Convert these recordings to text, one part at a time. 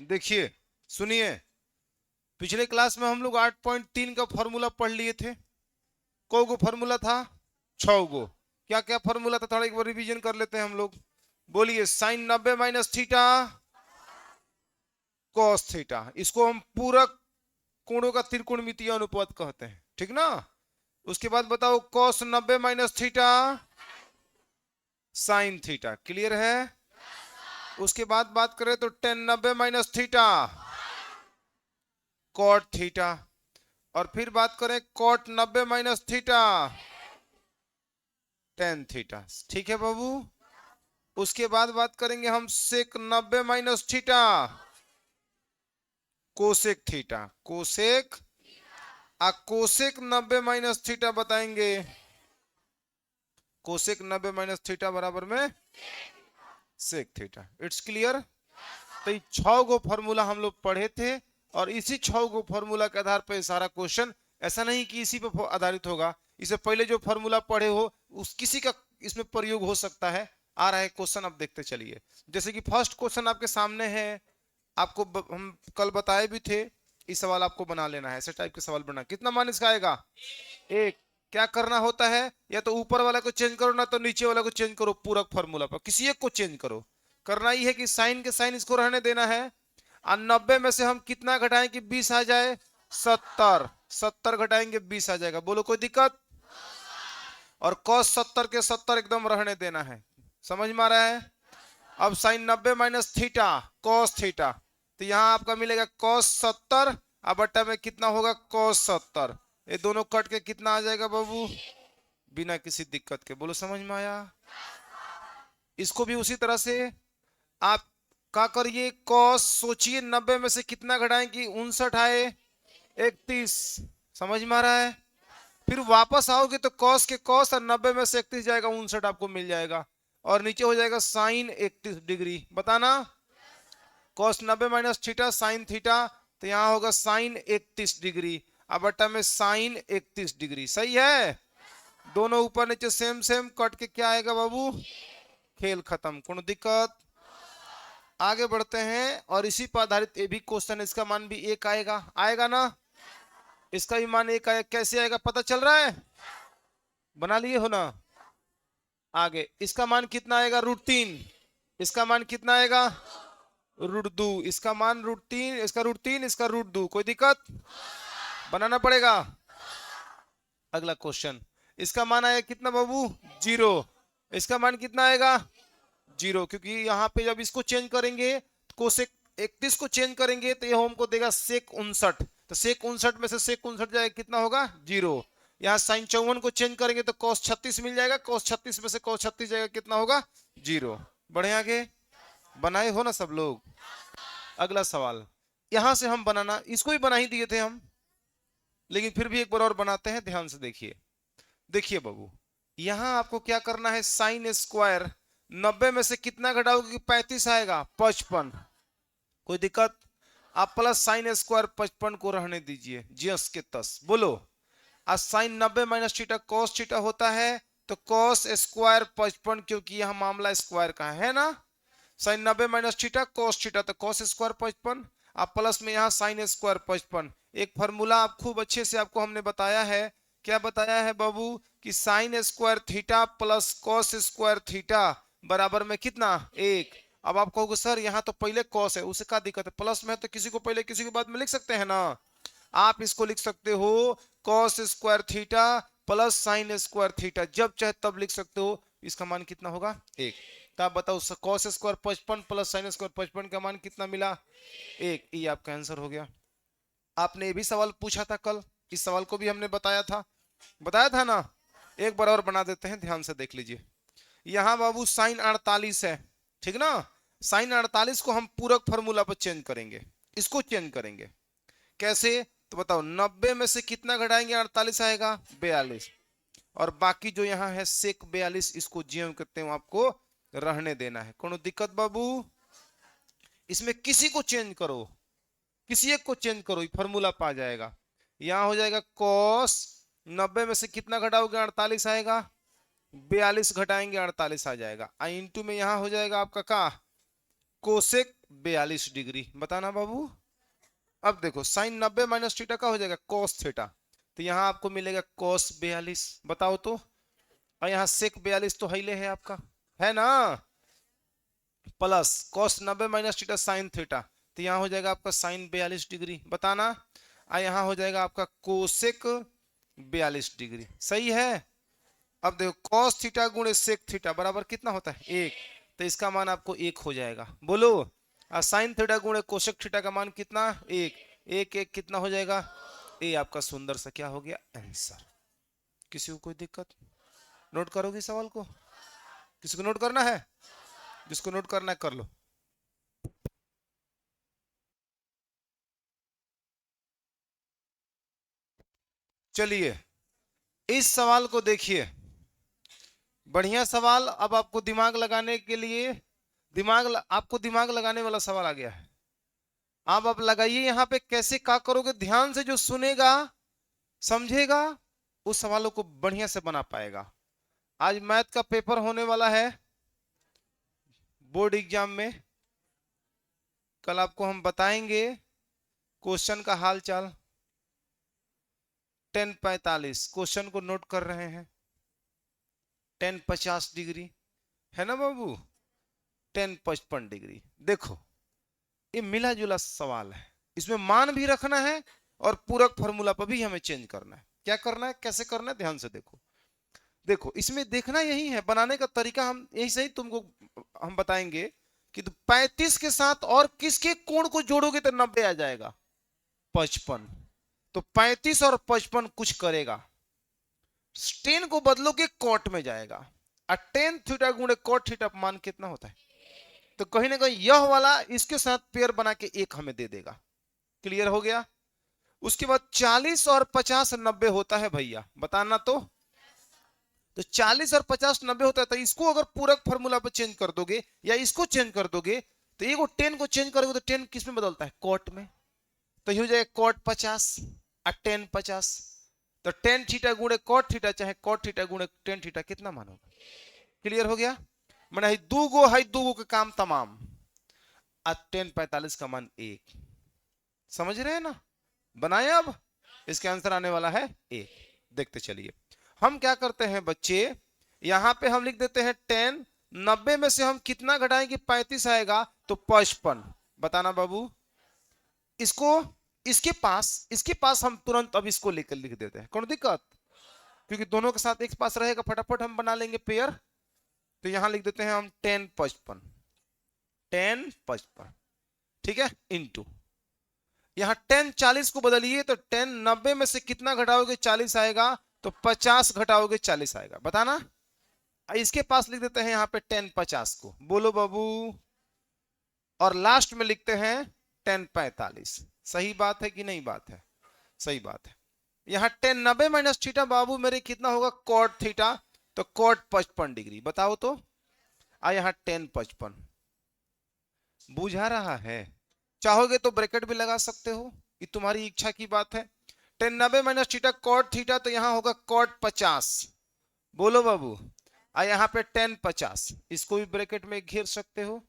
देखिए, सुनिए, पिछले क्लास में हम लोग 8.3 का फॉर्मूला पढ़ लिए थे। को गो फॉर्मूला था? 6 गो। क्या क्या फॉर्मूला था, थोड़ा एक बार रिवीजन कर लेते हैं हम लोग। बोलिए, sine 90 minus theta cos theta, इसको हम पूरक कोणों का त्रिकोणमितीय अनुपात कहते हैं, ठीक ना। उसके बाद बताओ, cos 90 minus theta sine theta, clear है। उसके बाद बात करें तो tan 90 minus theta cot theta, और फिर बात करें cot 90 minus theta tan theta, ठीक है बाबू। उसके बाद बात करेंगे हम sec 90 minus theta cosec theta, cosec cosec 90 minus theta बताएंगे। कोसेक 90 माइनस थीटा बराबर में सेक थीटा। It's clear. तो ये 6 गो फॉर्मूला हम लोग पढ़े थे, और इसी 6 गो फॉर्मूला के आधार पर सारा क्वेश्चन, ऐसा नहीं कि इसी पे आधारित होगा। इससे पहले जो फॉर्मूला पढ़े हो उस किसी का इसमें प्रयोग हो सकता है। आ रहा है क्वेश्चन, अब देखते चलिए। जैसे कि फर्स्ट क्वेश्चन आपके सामने है, आपको हम कल बताए भी थे। इस सवाल आपको बना लेना है, ऐसे टाइप के सवाल बना। कितना मान इसका आएगा? एक। क्या करना होता है, या तो ऊपर वाला को चेंज करो, ना तो नीचे वाला को चेंज करो, पूरक फॉर्मूला पर किसी एक को चेंज करो। करना ही है कि साइन के साइन इसको रहने देना है। और 90 में से हम कितना घटाएं कि 20 आ जाए? 70। 70 घटाएंगे 20 आ जाएगा, बोलो कोई दिक्कत? और cos 70 के 70 एकदम रहने देना है। समझ में आ रहा है? अब sine 90 minus theta cos theta, तो यहां आपका मिलेगा cos 70, अब बट्टा में कितना होगा cos 70। ये दोनों कट के कितना आ जाएगा बाबू? बिना किसी दिक्कत के, बोलो समझ में आया? इसको भी उसी तरह से आप क्या करिए, cos सोचिए 90 में से कितना घटाएं कि 59 आए? 31। समझ में आ रहा है? फिर वापस आओगे तो cos के cos, और 90 में से 31 जाएगा, 59 आपको मिल जाएगा। और नीचे हो जाएगा साइन 31 डिग्री। बताना, cos 90 minus theta sine theta, तो यहां होगा साइन 31 डिग्री, अब बट्टा में साइन 31 डिग्री। सही है? दोनों ऊपर नीचे सेम सेम, कट के क्या आएगा बाबू? खेल खत्म, कोई दिक्कत? आगे बढ़ते हैं, और इसी पर आधारित ये भी क्वेश्चन, इसका मान भी एक आएगा, आएगा ना? इसका भी मान एक आएगा। कैसे आएगा पता चल रहा है? बना लिए हो ना? आगे इसका मान कितना आएगा? √3। इसका मान कितना आएगा? √2। इसका मान √3, इसका √3, इसका √2। कोई दिक्कत? बनाना पड़ेगा। अगला क्वेश्चन, इसका मान आएगा कितना बाबू? 0। इसका मान कितना आएगा? 0, क्योंकि यहाँ पे जब इसको चेंज करेंगे, कोसेक 31 को चेंज करेंगे, तो ये हमको देगा सेक 59। तो सेक 59 में से सेक 59 जाएगा, कितना होगा? 0। यहाँ साइन 54 को चेंज करेंगे तो cos 36 मिल जाएगा, cos 36 में से cos 36 जाएगा, कितना होगा? 0। बढ़े आगे। बनाए हो ना सब लोग? अगला सवाल, यहां से हम बनाना, इसको भी बना ही दिए थे हम, लेकिन फिर भी एक बार और बनाते हैं, ध्यान से देखिए। देखिए बाबू, यहां आपको क्या करना है, साइन स्क्वायर 90 में से कितना घटाओगे कि 35 आएगा? 55। कोई दिक्कत? आप प्लस साइन स्क्वायर 55 को रहने दीजिए, जस के तस। बोलो, आज sine 90 minus theta cos theta होता है, तो कॉस स्क्वायर 55, क्योंकि यह मामला स्क्वायर का है ना। Sine 90 minus theta cos theta, तो कॉस स्क्वायर 55, आप प्लस में यहाँ साइन स्क्वायर 55। एक फॉर्मूला आप खूब अच्छे से आपको हमने बताया है। क्या बताया है बाबू? कि sign square theta plus cos square theta बराबर में कितना? 1। अब आप कहोगे सर यहाँ तो पहले कॉस है, उसे क्या दिक्कत है? प्लस में है तो किसी को पहले किसी को बाद में लिख सकते हैं ना। आप इसको लिख सकते हो cos square theta plus sine square theta, जब चाहे तब लिख सकते हो। इसका मान कितना होगा? 1। तो आप बताओ, cos square 55 plus sine square 55 का मान कितना मिला? 1। ये आपका आंसर हो गया। आपने ये भी सवाल पूछा था कल, इस सवाल को भी हमने बताया था ना। एक बार और बना देते हैं, ध्यान से देख लीजिए। यहाँ बाबू साइन 48 है, ठीक ना। साइन 48 को हम पूरक फॉर्मूला पर चेंज करेंगे, इसको चेंज करेंगे। कैसे? तो बताओ, 90 में से कितना घटाएंगे? 48 आएगा, 42। और बाकी जो यहाँ है सेक 42, इसको ज्यों करते हैं आपको रहने देना है। कोनो दिक्कत बाबू? इसमें किसी को चेंज करो, किसी एक को चेंज करो, फॉर्मूला पा जाएगा। यहां हो जाएगा कॉस 90 में से कितना घटाओगे? 48 आएगा, 42 घटाएंगे 48 आ जाएगा। इंटू में यहां हो जाएगा आपका का कोसेक 42 डिग्री। बताना बाबू। अब देखो साइन 90 माइनस थीटा का हो जाएगा कोस थीटा, तो यहाँ आपको मिलेगा कोस 42। बताओ तो, और यहाँ सेक 42 तो हिले है आपका, है ना, plus cos 90 minus theta sine theta, तो यहाँ हो जाएगा आपका साइन 42 डिग्री। बताना, यहाँ हो जाएगा आपका कोसेक 42 डिग्री। सही है। अब देखो कॉस थीटा गुणे सेक थीटा बराबर कितना होता है, एक, तो इसका मान आपको एक हो जाएगा। बोलो। और साइन थीटा गुणे कोसेक थीटा का मान कितना, एक, एक एक कितना हो जाएगा, ये आपका सुंदर सा क्या हो गया, आंसर। किसी को कोई दिक्कत? नोट करोगे सवाल को? किसी को नोट करना है? जिसको नोट करना है कर लो। चलिए इस सवाल को देखिए, बढ़िया सवाल। अब आपको दिमाग लगाने के लिए आपको दिमाग लगाने वाला सवाल आ गया है। आप लगाइए यहाँ पे, कैसे क्या करोगे ध्यान से, जो सुनेगा समझेगा उस सवालों को बढ़िया से बना पाएगा। आज मैथ का पेपर होने वाला है बोर्ड एग्जाम में, कल आपको हम बताएंगे क्वेश्चन का हाल चाल। 10:45 क्वेश्चन को नोट कर रहे हैं। 10:50 डिग्री है ना बाबू, 10:55 डिग्री। देखो ये मिला जुला सवाल है, इसमें मान भी रखना है और पूरक फॉर्मूला पर भी हमें चेंज करना है। क्या करना है, कैसे करना है, ध्यान से देखो। देखो इसमें देखना यही है, बनाने का तरीका हम यही सही तुमको हम बताएंगे कि 35 के साथ और किसके कोण को जोड़ोगे तो 90 आ जाएगा, 55। तो 35 और 55 कुछ करेगा, टेन को बदलोगे कॉट में जाएगा, और टेन थीटा गुणे कॉट थीटा मान कितना होता है, तो कहीं ना कहीं यह वाला इसके साथ पेयर बना के एक हमें दे देगा। क्लियर हो गया। उसके बाद 40 और 50 90 होता है भैया, बताना तो 40 और 50 90 होता है, तो इसको अगर पूरक फॉर्मूला पर चेंज कर दोगे या इसको चेंज कर दोगे, तो ये 10 को चेंज करोगे तो 10 किस में बदलता है, कॉट में। तो ये हो जाएगा कॉट 50 और 10 50, तो 10 थीटा गुणे कॉट थीटा चाहे कॉट थीटा गुणे 10 थीटा कितना मान होगा। क्लियर हो गया। मैंने दू गो के काम तमाम। और 10:45 का मान एक। समझ रहे हैं ना, बनाए। अब इसका आंसर आने वाला है एक। देखते चलिए हम क्या करते हैं बच्चे, यहां पे हम लिख देते हैं 10, 90 में से हम कितना घटाएंगे, 35 आएगा तो 55। बताना बाबू। इसको इसके पास हम तुरंत अब इसको लेकर लिख देते हैं, कौन दिक्कत, क्योंकि दोनों के साथ एक पास रहेगा, फटाफट हम बना लेंगे पेयर। तो यहां लिख देते हैं हम 10:55, 10:55, ठीक है, इंटू यहां 10 40 को बदलिए, तो 10 90 में से कितना घटाओगे, 40 आएगा, तो 50 घटाओगे 40 आएगा। बताना। इसके पास लिख देते हैं यहाँ पे 10:50 को, बोलो बाबू, और लास्ट में लिखते हैं 10:45। सही बात है कि नहीं बात है, सही बात है। यहाँ 10 90 माइनस थीटा बाबू मेरे कितना होगा, कॉट थीटा, तो कॉट 55 डिग्री। बताओ तो, यहाँ 10:55 बुझा रहा है, चाहोगे तो ब्रैकेट भी लगा सकते हो, ये तुम्हारी इच्छा की बात है। 10 90 माइनस थीटा कॉट थीटा, तो यहाँ होगा कॉट 50। बोलो बाबू। यहाँ पे 10:50, इसको भी ब्रैकेट में घेर सकते हो।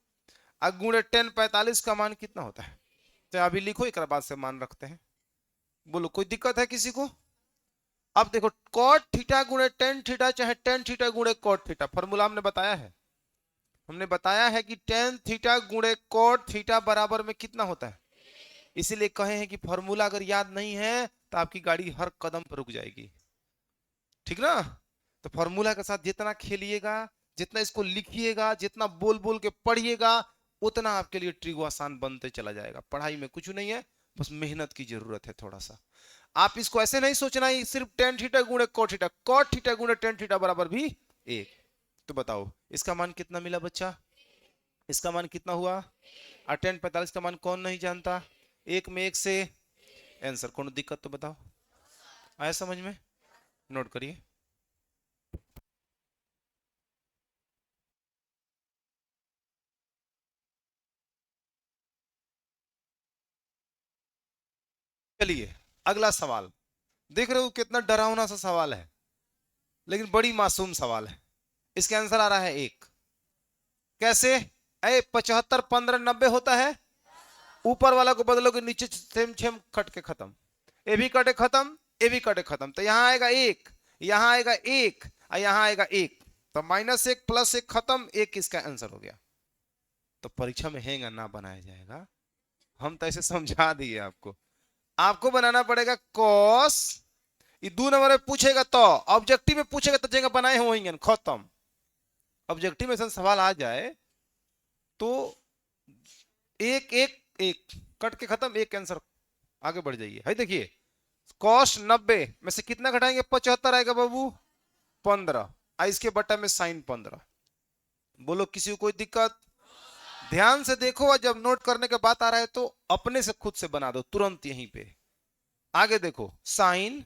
गुणे 10:45 का मान कितना होता है, तो अभी लिखो, एक बाद से मान रखते हैं। बोलो कोई दिक्कत है किसी को। अब देखो कॉट थीटा गुणे टेन थीटा चाहे टेन थीटा गुणे कॉट थीटा, फॉर्मूला हमने बताया है कि टेन थीटा गुणे कॉट थीटा बराबर में कितना होता है। इसीलिए कहे हैं कि फॉर्मूला अगर याद नहीं है तो आपकी गाड़ी हर कदम पर रुक जाएगी, ठीक ना। तो फॉर्मूला के साथ जितना खेलिएगा, जितना इसको लिखिएगा, जितना बोल बोल के पढ़िएगा, उतना आपके लिए ट्रिगो आसान बनते चला जाएगा। पढ़ाई में कुछ नहीं है, बस मेहनत की जरूरत है थोड़ा सा। आप इसको ऐसे नहीं सोचना ही सिर्फ टेन थीटा गुणे कॉट थीटा गुणे टेन थीटा बराबर भी एक। तो बताओ इसका मान कितना मिला बच्चा, इसका मान कितना हुआ, और 10:45 का मान कौन नहीं जानता, एक में एक से आंसर। कौन दिक्कत तो बताओ, आया समझ में, नोट करिए। चलिए अगला सवाल, देख रहे हो कितना डरावना सा सवाल है, लेकिन बड़ी मासूम सवाल है। इसका आंसर आ रहा है एक। कैसे, ए 75 15 90 होता है, ऊपर वाला को बदलोगे नीचे सेम सेम कट के खत्म, ए भी कटे खत्म, ए भी कटे खत्म, तो यहाँ आएगा एक, यहाँ आएगा एक और यहाँ आएगा एक, तो -1 + 1 खत्म, एक इसका आंसर हो गया। तो परीक्षा में हैंग ना बनाया जाएगा, हम तो ऐसे समझा दिए आपको। आपको बनाना पड़ेगा कॉस, ये 2 नंबर में पूछेगा तो, ऑब्जेक्टिव में पूछेगा तो जगह बनाए होंगे खत्म। ऑब्जेक्टिव में सवाल आ जाए तो एक एक एक कट के खत्म, एक आंसर, आगे बढ़ जाइए। है देखिए कॉस 90 में से कितना घटाएंगे, 75 आएगा बाबू, 15, इसके बटा में साइन 15। बोलो किसी को कोई दिक्कत? ध्यान से देखो, और जब नोट करने के बात आ रहा है तो अपने से खुद से बना दो तुरंत यहीं पे। आगे देखो साइन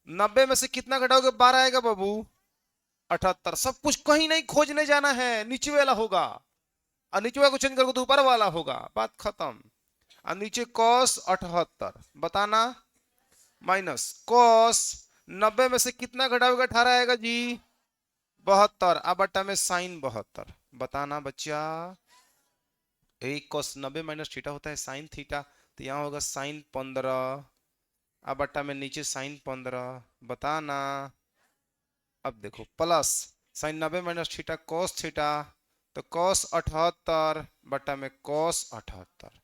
90 में से कितना घटाओगे, 12 आएगा बाबू, 78। सब कुछ कहीं नहीं खोजने जाना है, नीचे वाला होगा, और नीचे वाला को चेंज करोगे तो ऊपर वाला होगा, बात खत्म। और नीचे cos 78 बताना, माइनस cos 90 में से कितना घटाओगे, 18 आएगा जी, 72, अब बट्टा में साइन 72 बताना बच्चा। एक cos 90 - थीटा होता है साइन थीटा, तो यहाँ होगा साइन 15, अब बट्टा में नीचे साइन 15 बताना। अब देखो plus sign 90 - theta cos theta, तो cos 78 बट्टा में cos 78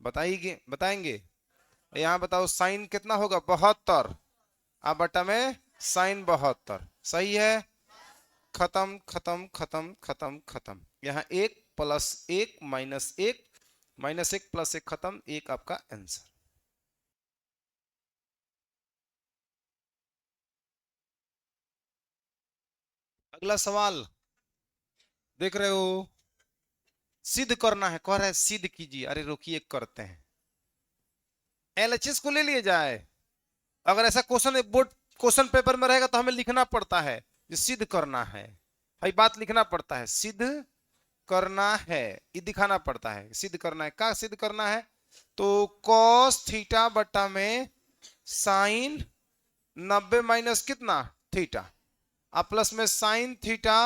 बताइए, बताएंगे। यहाँ बताओ साइन कितना होगा, 72, अब बट्टा में साइन 72, सही है, खत्म खत्म खत्म खत्म खत्म। यहाँ 1 + 1 - 1 -1 + 1 खत्म, एक आपका आंसर। अगला सवाल देख रहे हो, सिद्ध करना है, कह रहा है सिद्ध कीजिए। अरे रोकिए करते हैं, एलएचएस को ले लिए जाए। अगर ऐसा क्वेश्चन बोर्ड क्वेश्चन पेपर में रहेगा तो हमें लिखना पड़ता है, जो सिद्ध करना है, भाई बात लिखना पड़ता है, सिद्ध करना है, ये दिखाना पड़ता है, सिद्ध करना है। क्या सिद्ध करना है, तो cos थीटा बट्टा में साइन 90 माइनस कितना थीटा, अब प्लस में साइन थीटा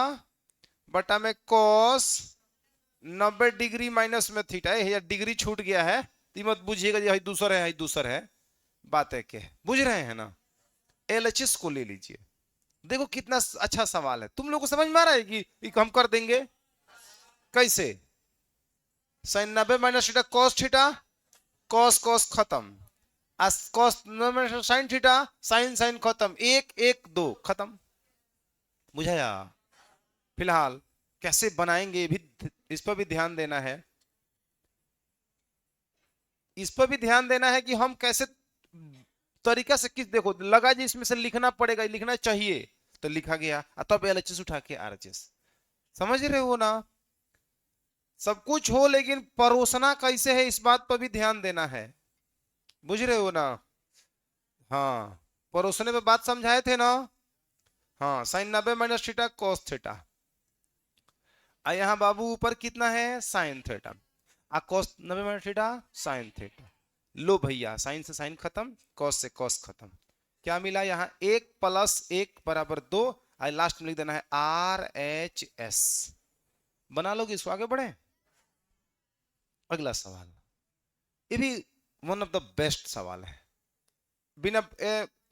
बटा में cos 90 डिग्री माइनस में थीटा है, डिग्री छूट गया है तो मत बुझिएगा जी दूसर है, दूसर है, बात है क्या, बुझ रहे हैं ना। एलएचएस को ले लीजिए, देखो कितना अच्छा सवाल है, तुम लोग को समझ में आ रहा है कि हम कर देंगे कैसे। Sine 90 minus theta cos theta, cos cos खत्म, cos sine theta, sine sine खत्म, 1 1 2 खत्म, बुझाया। फिलहाल कैसे बनाएंगे भी, इस पर भी ध्यान देना है, इस पर भी ध्यान देना है कि हम कैसे तरीका से, किस देखो लगा जी इसमें से लिखना पड़ेगा, लिखना चाहिए, तो लिखा गया, तब एलएचएस उठा के आरएचएस, समझ रहे हो ना। सब कुछ हो लेकिन परोसना कैसे है, इस बात पर भी ध्यान देना है, बुझ रहे हो ना। हाँ परोसने पे बात समझाए थे ना। हाँ sine 90 minus theta cos theta, यहाँ बाबू ऊपर कितना है sine theta, cos 90 minus theta sine theta, लो भैया साइन से साइन खत्म, cos से cos खत्म, क्या मिला यहाँ 1 + 1 = 2, लास्ट में लिख देना है RHS। बना लोगे इसको, आगे बढ़े। अगला सवाल, ये भी वन ऑफ द बेस्ट सवाल है, बिना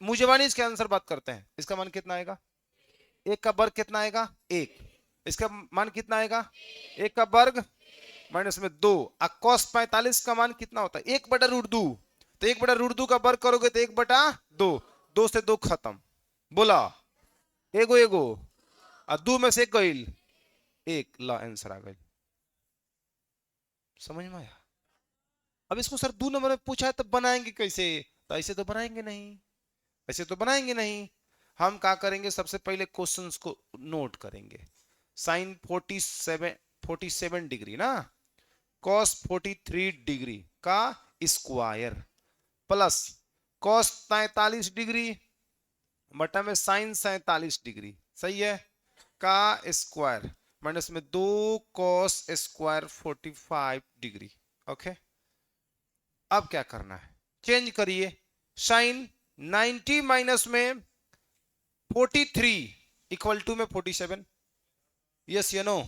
मुझे इसके आंसर बात करते हैं। इसका मान कितना आएगा, 1 का वर्ग कितना आएगा 1, इसका मान कितना आएगा 1 का वर्ग माइनस में 2, cos 45 का मान कितना होता है 1/√2, तो 1/√2 का वर्ग करोगे तो 1/2, 2 से 2 खत्म, बोला एगो एगो, 2 में से 1 गईल, 1 ला आंसर आ गई, समझ में आया। अब इसको सर 2 नंबर में पूछा है तो बनाएंगे कैसे, तो ऐसे तो बनाएंगे नहीं, ऐसे तो बनाएंगे नहीं। हम क्या करेंगे, सबसे पहले क्वेश्चंस को नोट करेंगे। साइन 47 डिग्री ना, cos 43 डिग्री का स्क्वायर प्लस cos 43 डिग्री बटा में साइन 47 डिग्री, सही है, का स्क्वायर माइनस में 2 cos स्क्वायर 45 डिग्री। ओके, अब क्या करना है, चेंज करिए, साइन 90 माइनस में 43 इक्वल टू में 47, यस या नो,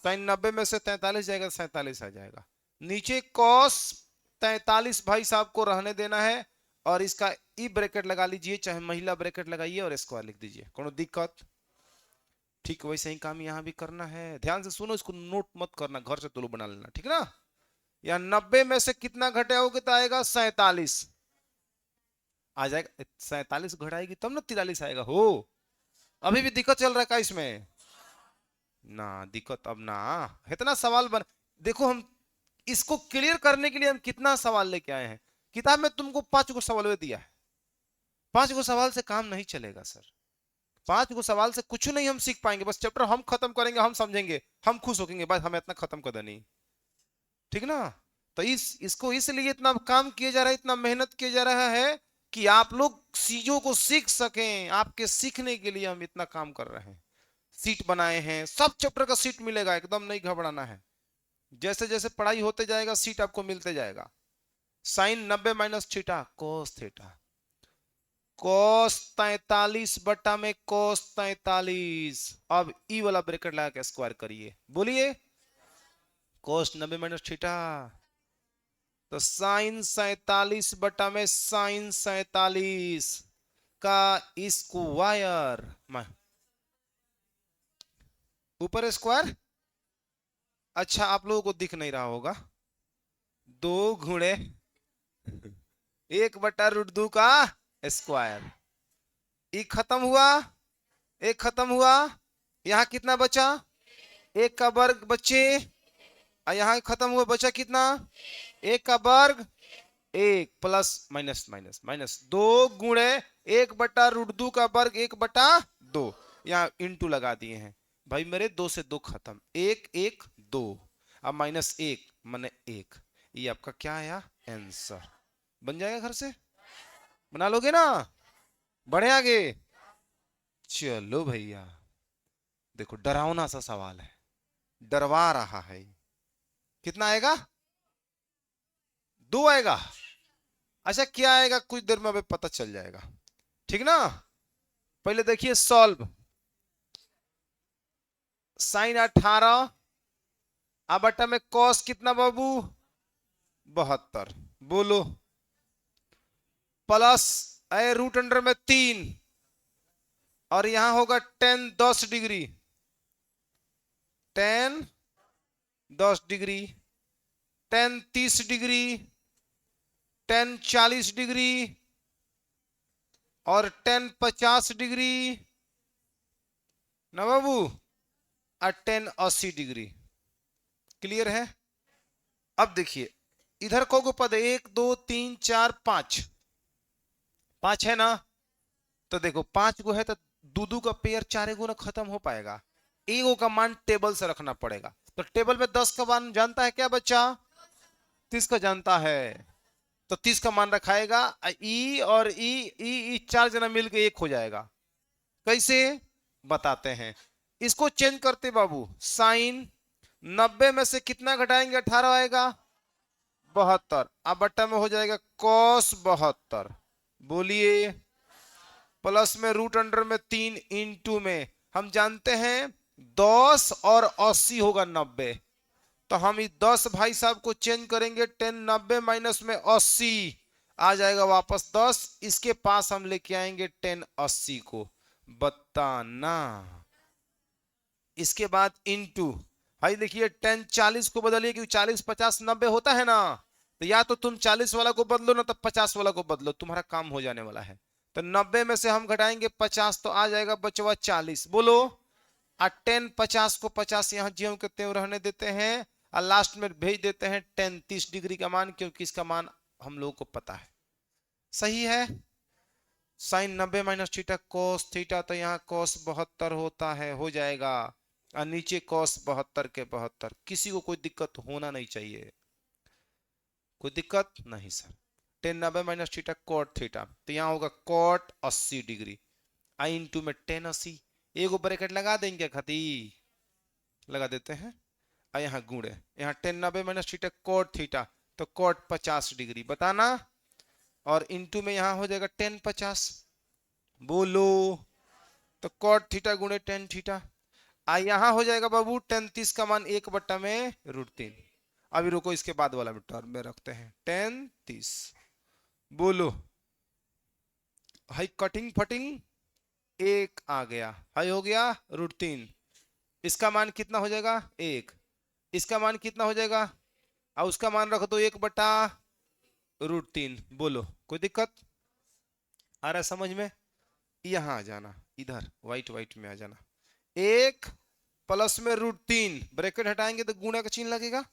साइन 90 में से 43 जाएगा, 47 आ जाएगा। नीचे कॉस 43 भाई साहब को रहने देना है और इसका ई ब्रैकेट लगा लीजिए, चाहे महिला ब्रैकेट लगाइए और स्क्वायर लिख दीजिए, कोनो दिक्कत? ठीक वैसे ही काम यहाँ भी करना है। ध्यान से सुनो, इसको नोट मत करना, घर से तुलु बना लेना, ठीक ना। या 90 में से कितना घटाओगे तो आएगा 47 आ जाएगा। 47 घटाएगी तब ना 43 आएगा हो। अभी भी दिक्कत चल रहा है क्या इसमें? ना दिक्कत अब ना। इतना सवाल बन, देखो हम इसको क्लियर करने के लिए हम कितना सवाल लेके आए हैं। किताब में तुमको 5 गो सवाल दिया है, 5 गो सवाल से काम नहीं चलेगा सर। 5 गो सवाल से कुछ नहीं हम सीख पाएंगे। बस चैप्टर हम खत्म करेंगे, हम समझेंगे, हम खुश होंगे, बस हमें इतना खत्म कर देनी, ठीक ना। तो इसको इसलिए इतना काम किया जा रहा है, इतना मेहनत किया जा रहा है कि आप लोग चीजों को सीख सकें। आपके सीखने के लिए हम इतना काम कर रहे हैं। सीट बनाए हैं, सब चैप्टर का सीट मिलेगा, एकदम नहीं घबराना है। जैसे जैसे पढ़ाई होते जाएगा सीट आपको मिलते जाएगा। Sine 90 minus theta cos theta, cos 43 बटा में कोस 43। अब ई वाला ब्रैकेट लगा के स्क्वायर करिए, बोलिए कोस 90 माइनस थीटा, तो साइन 47 बटा में साइन 47 का स्क्वायर, ऊपर स्क्वायर। अच्छा आप लोगों को दिख नहीं रहा होगा, 2 × 1/√2 का स्क्वायर। ई खत्म हुआ, एक खत्म हुआ, यहां कितना बचा? 1 का वर्ग बच्चे, और यहां खत्म हुआ, बचा कितना? 1 का वर्ग, 1 प्लस माइनस माइनस माइनस 2 × 1/√2 का वर्ग 1/2। यहाँ इंटू लगा दिए हैं भाई मेरे, 2 से 2 खत्म, 1 1 2, अब -1 माने 1। ये आपका क्या आया? आंसर। बन जाएगा, घर से बना लोगे ना। बढ़े आगे, चलो भैया। देखो डरावना सा सवाल है, डरवा रहा है। कितना आएगा? 2 आएगा। अच्छा क्या आएगा कुछ देर में अभी पता चल जाएगा, ठीक ना। पहले देखिए सॉल्व। साइन 18 अब बटा में कॉस कितना बाबू? 72। बोलो प्लस √अंडर में 3 और यहां होगा 10 10 डिग्री, 10 10 डिग्री, 10 30 डिग्री, 10 40 डिग्री और 10 50 डिग्री ना बाबू, और 10 80 डिग्री। क्लियर है? अब देखिए इधर को पद 1 2 3 4 5, 5 है ना। तो देखो 5 गो है तो दू का पेयर 4 गुना खत्म हो पाएगा। एगो का मान टेबल से रखना पड़ेगा। तो टेबल में 10 का मान जानता है क्या बच्चा? 30 का जानता है, तो 30 का मान रखाएगा। ई और ई 4 जना मिलके 1 हो जाएगा। कैसे बताते हैं, इसको चेंज करते बाबू। साइन 90 में से कितना घटाएंगे? 18 आएगा, 72। अब बट्टा में हो जाएगा cos 72। बोलिए प्लस में √अंडर में 3 इंटू में हम जानते हैं 10 और 80 होगा 90। तो हम इस 10 भाई साहब को चेंज करेंगे, 10 90 माइनस में 80 आ जाएगा वापस 10। इसके पास हम लेके आएंगे 10 80 को, बताना। इसके बाद इंटू, भाई देखिए 10 40 को बदलिए, क्योंकि 40 50 90 होता है ना। तो या तो तुम 40 वाला को बदलो ना तो 50 वाला को बदलो, तुम्हारा काम हो जाने वाला है। तो 90 में से हम घटाएंगे 50 तो आ जाएगा बचवा 40। बोलो 10 50 को 50 यहाँ ज्यों के त्यों रहने देते हैं और लास्ट में भेज देते हैं 10 30 डिग्री का मान, क्योंकि इसका मान हम लोगों को पता है। सही है। Sine 90 minus theta cos theta, तो यहाँ कोस 72 होता है, हो जाएगा। और नीचे कोस 72 के 72। किसी को कोई दिक्कत होना नहीं चाहिए, कोई दिक्कत नहीं sir. 10 90 minus theta cot theta, तो यहाँ होगा कोट 80 डिग्री। आई इंटू में 10 80, एगो ब्रैकेट लगा देंगे खती, लगा देते हैं। और यहाँ गुणे, यहाँ 10 90 माइनस थीटा कोट थीटा, तो कोट 50 डिग्री, बताना। और इंटू में यहाँ हो जाएगा 10 50। बोलो तो कोट थीटा गुणे 10 थीटा। यहां हो जाएगा बाबू 10 30 का मान 1/में √3। अभी रुको, इसके बाद वाला में टर्म में रखते हैं 10 30। बोलो, हाई कटिंग फटिंग 1 आ गया, हाई हो गया √3। इसका मान कितना हो जाएगा 1, इसका मान कितना हो जाएगा, और उसका मान रख दो 1/√3। बोलो कोई दिक्कत आ रहा है समझ में? यहां आ जाना, इधर व्हाइट व्हाइट में आ जाना। 1 प्लस में √3, ब्रैकेट हटाएंगे तो गुणा का चिन्ह लगेगा।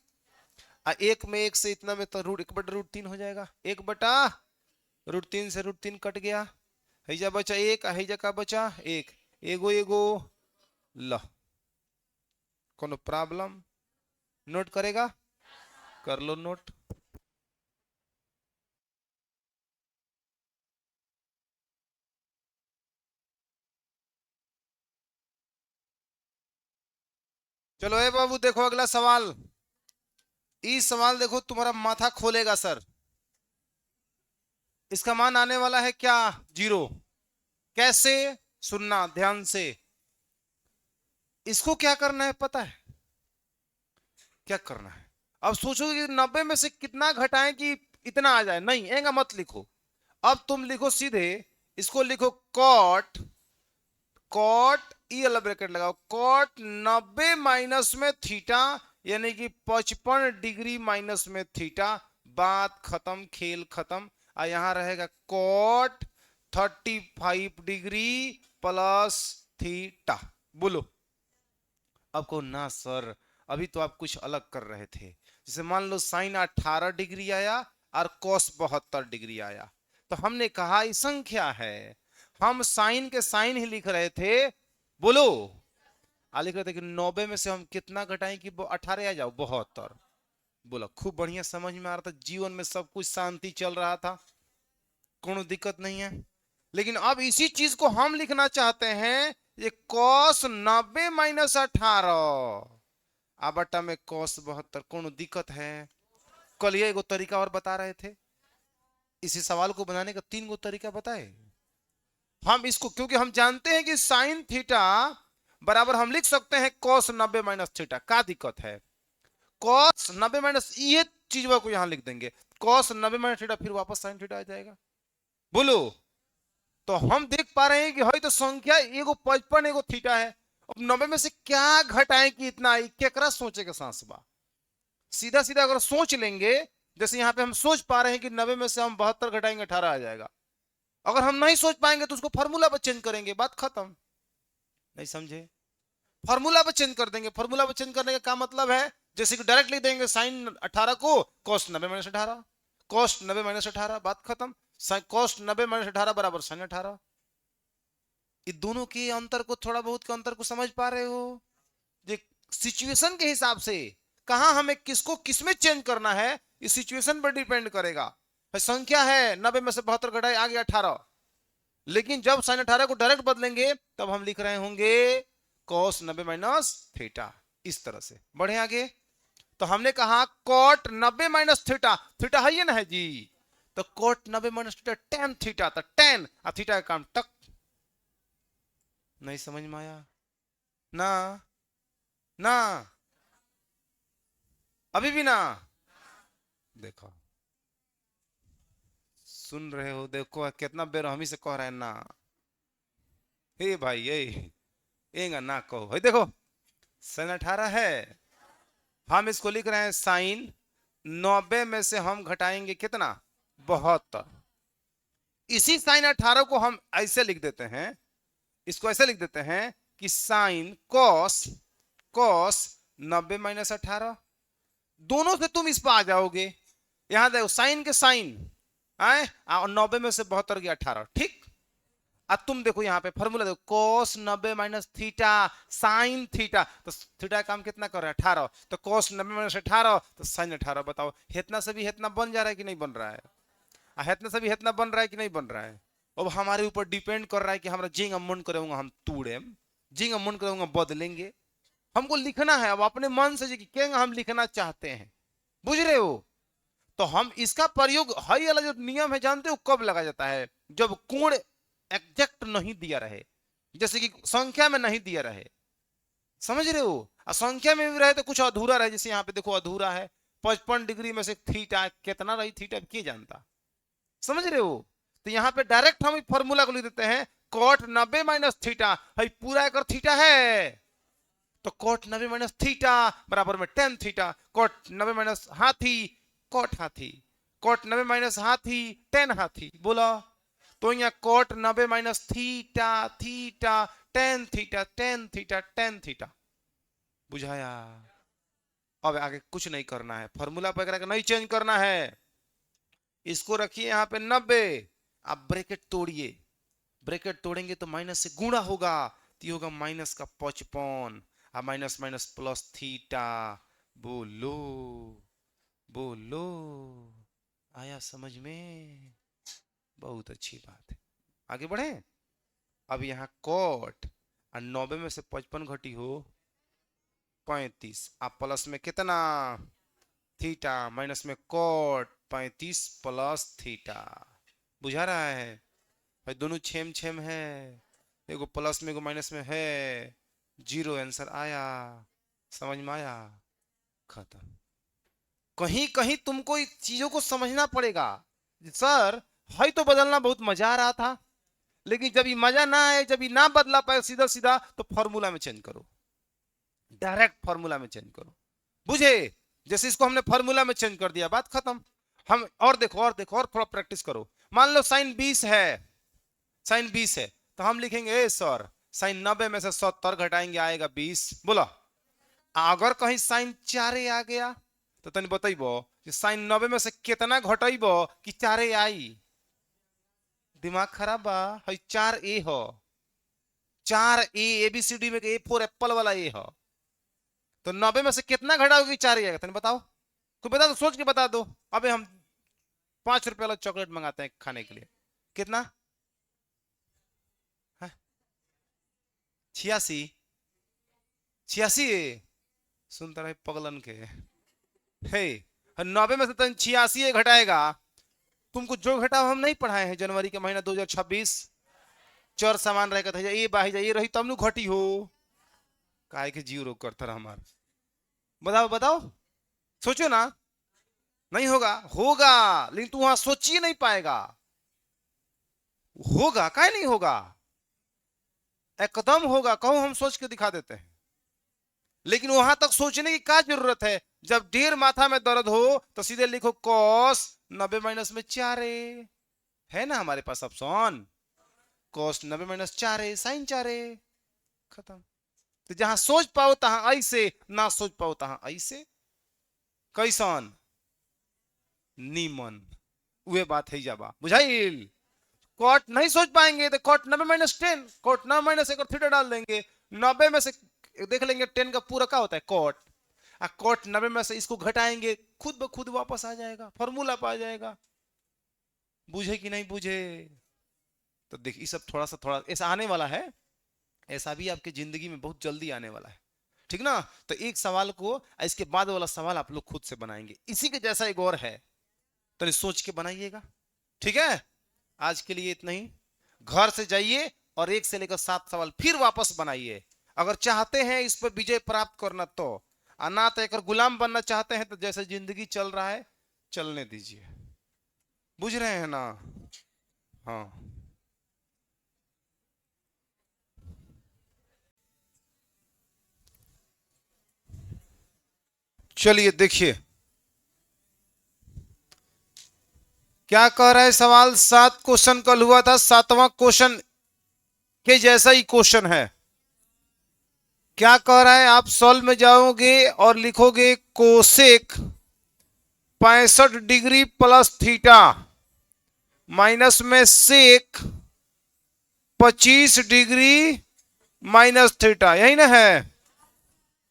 1 में 1 से इतना में तो √1/√3 हो जाएगा। 1/√3 से √3 कट गया, हैजा बचा 1, हैजा का बचा 1, एगो एगो ल। कोनो प्रॉब्लम? नोट करेगा? कर लो नोट। चलो ए बाबू देखो अगला सवाल। इस सवाल देखो तुम्हारा माथा खोलेगा सर। इसका मान आने वाला है क्या 0। कैसे? सुनना ध्यान से। इसको क्या करना है पता है? क्या करना है? अब सोचो कि 90 में से कितना घटाएं कि इतना आ जाए। नहीं, एंगा मत लिखो। अब तुम लिखो सीधे, इसको लिखो कॉट, कॉट ई वाला ब्रैकेट लगाओ, कॉट 90 माइनस में थीटा, यानी कि 55 डिग्री माइनस में थीटा। बात खत्म, खेल खत्म। और यहां रहेगा कॉट 35 डिग्री प्लस थीटा। बोलो। अब को ना सर, अभी तो आप कुछ अलग कर रहे थे। जैसे मान लो साइन 18 डिग्री आया और कॉस 72 डिग्री आया, तो हमने कहा ये संख्या है, हम साइन के साइन ही लिख रहे थे। बोलो, लिख रहे थे कि 90 में से हम कितना घटाएं कि 18 आ जाओ 72। बोला खूब बढ़िया, समझ में आ रहा था, जीवन में सब कुछ शांति चल रहा था, कोनो दिक्कत नहीं है। लेकिन अब इसी चीज को हम लिखना चाहते हैं, ये कॉस 90 माइनस 18 बटा में कॉस 72। कोनो दिक्कत है? कल ये एगो तरीका और बता रहे थे, इसी सवाल को बनाने का 3 गो तरीका बताए हम इसको, क्योंकि हम जानते हैं कि साइन थीटा बराबर हम लिख सकते हैं कॉस 90 माइनस थीटा। क्या दिक्कत है? कॉस 90 माइनस ये चीज को यहां लिख देंगे, कॉस 90 माइनस थीटा, फिर वापस साइन थीटा आ जाएगा। बोलो, तो हम देख पा रहे हैं कि हई तो संख्या एगो 55 एगो थीटा है। अब 90 में से क्या घटाएं कि इतना आई, केकरा सोचे के सांस बा। सीधा सीधा अगर सोच लेंगे, जैसे यहाँ पे हम सोच पा रहे हैं कि 90 में से हम 72 घटाएंगे 18 आ जाएगा। अगर हम नहीं सोच पाएंगे तो उसको फॉर्मूला पर चेंज करेंगे, बात खत्म। नहीं समझे? फॉर्मूला पर चेंज कर देंगे। फॉर्मूला पर चेंज करने का क्या मतलब है? जैसे कि डायरेक्ट लिख देंगे साइन 18 को कॉस 90 माइनस 18, कॉस 90 माइनस 18, बात खत्म। कॉस 90 माइनस 18 बराबर साइन 18। ये दोनों के अंतर को, थोड़ा बहुत के अंतर को समझ पा रहे हो? ये सिचुएशन के हिसाब से कहां हमें किसको किसमें चेंज करना है, इस सिचुएशन पर डिपेंड करेगा। संख्या है 90 में से 72 घटाए आ गया 18, लेकिन जब साइन 18 को डायरेक्ट बदलेंगे तब हम लिख रहे होंगे कॉस 90 माइनस थीटा। इस तरह से बढ़े आगे। तो हमने कहा कॉट 90 माइनस थीटा, थीटा है ना है जी, तो cot 90 minus theta tan theta, तो टेन और थीटा का काम टक। नहीं समझ में आया ना? ना अभी भी ना? देखो, सुन रहे हो? देखो कितना बेरहमी से कह रहे हैं ना। हे भाई ये एंगा ना कहो। है देखो, साइन 18 है, हम इसको लिख रहे हैं साइन 90 में से हम घटाएंगे कितना 72। इसी साइन 18 को हम ऐसे लिख देते हैं, इसको ऐसे लिख देते हैं कि साइन कॉस, कॉस 90 माइनस 18। दोनों से तुम इस पर आ जाओगे। यहां देखो साइन के साइन आए, और 90 में से 72 गया 18, ठीक। अब तुम देखो यहाँ पे फॉर्मूला देखो, cos 90 minus theta sine theta, तो थीटा का काम कितना कर रहा है 18, तो cos 90 माइनस 18 तो साइन 18। बताओ, हेतना से भी हेतना बन जा रहा है कि नहीं बन रहा है? हेतना से भी हेतना बन रहा है कि नहीं बन रहा है? अब हमारे ऊपर डिपेंड कर रहा है कि हमारा जिंग मन करूंगा हम तूड़े, जिंग मन करूंगा बदलेंगे। हमको लिखना है अब अपने मन से कि क्या हम लिखना चाहते हैं, बुझ रहे हो? तो हम इसका प्रयोग हाई वाला जो नियम है जानते हो कब लगा जाता है? जब कोण एग्जैक्ट नहीं दिया रहे, जैसे कि संख्या में नहीं दिया रहे, समझ रहे हो? संख्या में भी रहे तो कुछ अधूरा रहे, जैसे यहाँ पे देखो अधूरा है 55 डिग्री में से थीटा कितना रही, थीटा क्या जानता, समझ रहे हो? तो यहाँ पे डायरेक्ट हम फॉर्मूला को लिख देते हैं कॉट 90 माइनस थीटा, है पूरा एक थीटा है तो कॉट 90 माइनस थीटा बराबर में tan theta, cot 90 minus theta cot theta, cot 90 minus theta tan theta, बोला तो यहाँ cot 90 minus theta theta tan theta tan theta tan theta, बुझाया? अब आगे कुछ नहीं करना है, फॉर्मूला वगैरह नहीं चेंज करना है, इसको रखिए यहाँ पे 90, आप ब्रैकेट तोड़िए, ब्रैकेट तोड़ेंगे तो माइनस से गुणा होगा तो होगा माइनस का 55, माइनस माइनस प्लस थीटा, बोलो बोलो, आया समझ में? बहुत अच्छी बात है, आगे बढ़े। अब यहाँ कॉट 90 में से 55 घटी हो 35, आप प्लस में कितना थीटा माइनस में कॉट 35 प्लस थीटा, बुझा रहा है भाई? दोनों छेम छेम है, एगो प्लस में एगो माइनस में है, जीरो आंसर आया, समझ में आया? खत्म। कहीं कहीं तुमको इन चीजों को समझना पड़ेगा, सर है तो बदलना बहुत मजा आ रहा था, लेकिन जब ये मजा ना आए, जब ये ना बदला पाए सीधा सीधा, तो फॉर्मूला में चेंज करो, डायरेक्ट फॉर्मूला में चेंज करो, बुझे? जैसे इसको हमने फॉर्मूला में चेंज कर दिया, बात खत्म। हम और देखो और देखो और थोड़ा प्रैक्टिस करो, मान लो साइन 20 है, साइन 20 है तो हम लिखेंगे ए सर साइन 90 में से 70 घटाएंगे आएगा 20, बोला? अगर कहीं साइन 4 आ गया तो तनी बताइबो कि साइन 90 में से कितना घटाइबो कि 4 आई? दिमाग खराब बा, है 4a हो, 4a ABCD में ए फोर एप्पल वाला ए हो, तो 90 में से कितना घटाओगे 4 आएगा, तनी बताओ, कोई बता दो, सोच के बता दो। अबे हम 5 रुपए वाला चॉकलेट मंगाते हैं खाने के लिए, कितना? 86, 86 सुनता रहे पगलन के, हे 90 में से तन 86 घटाएगा, तुमको जो घटाओ हम नहीं पढ़ाए हैं जनवरी के महीना 2026, चर सामान रहेगा था ये बाही जाइए रही तब नु घटी हो, काहे के जीव रोक करता रहा हमार, बताओ बताओ, सोचो ना, नहीं होगा? होगा, लेकिन तू वहां सोच ही नहीं पाएगा, होगा काहे नहीं होगा, एकदम होगा, कहो हम सोच के दिखा देते हैं, लेकिन वहां तक सोचने की क्या जरूरत है? जब ढेर माथा में दर्द हो तो सीधे लिखो कॉस 90 माइनस में 4 है ना हमारे पास ऑप्शन, कॉस 90 माइनस 4 साइन 4, खत्म। तो जहां सोच पाओ तहां ऐसे, ना सोच पाओ तहां ऐसे, कैसन नीमन, वे बात है जाबा, बुझाइल? कॉट नहीं सोच पाएंगे तो कॉट 90 माइनस 10, कॉट 9 माइनस एक और थीटा डाल देंगे, 90 में से देख लेंगे 10 का पूरा क्या होता है कॉट, कॉट 90 में से इसको घटाएंगे, खुद ब खुद वापस आ जाएगा, फॉर्मूला पा जाएगा, बुझे कि नहीं बुझे? तो देख ये सब थोड़ा सा थोड़ा ऐसा आने वाला है, ऐसा भी आपकी जिंदगी में बहुत जल्दी आने वाला है, ठीक ना? तो एक सवाल को इसके बाद वाला सवाल आप लोग खुद से बनाएंगे, इसी के जैसा एक और है, तो सोच के बनाइएगा, ठीक है? आज के लिए इतना ही, घर से जाइए और 1 से लेकर 7 सवाल फिर वापस बनाइए, अगर चाहते हैं इस पर विजय प्राप्त करना तो, ना तो एक गुलाम बनना चाहते हैं तो जैसे जिंदगी चल रहा है चलने दीजिए, बुझ रहे हैं ना? हाँ चलिए देखिए क्या कह रहा है सवाल, 7 क्वेश्चन कल हुआ था, 7वां क्वेश्चन के जैसा ही क्वेश्चन है, क्या कह रहा है? आप सॉल्व में जाओगे और लिखोगे cosec 65 degree plus theta minus में सेक 25 डिग्री माइनस थीटा, यही ना है?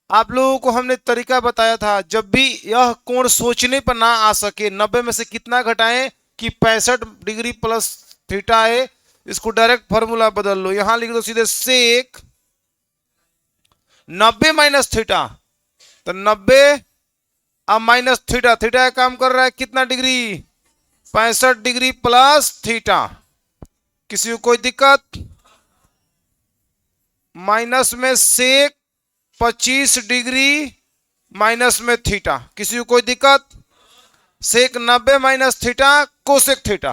आप लोगों को हमने तरीका बताया था, जब भी यह कोण सोचने पर ना आ सके, 90 में से कितना घटाएं कि 65 डिग्री प्लस थीटा है, इसको डायरेक्ट फॉर्मूला बदल लो, यहां लिख दो सीधे सेक 90 माइनस थीटा, तो 90 अब माइनस थीटा, थीटा का काम कर रहा है कितना डिग्री, 65 डिग्री प्लस थीटा, किसी को कोई दिक्कत? माइनस में सेक 25 डिग्री माइनस में थीटा। किसी को कोई दिक्कत? सेक 90 minus theta cosec theta.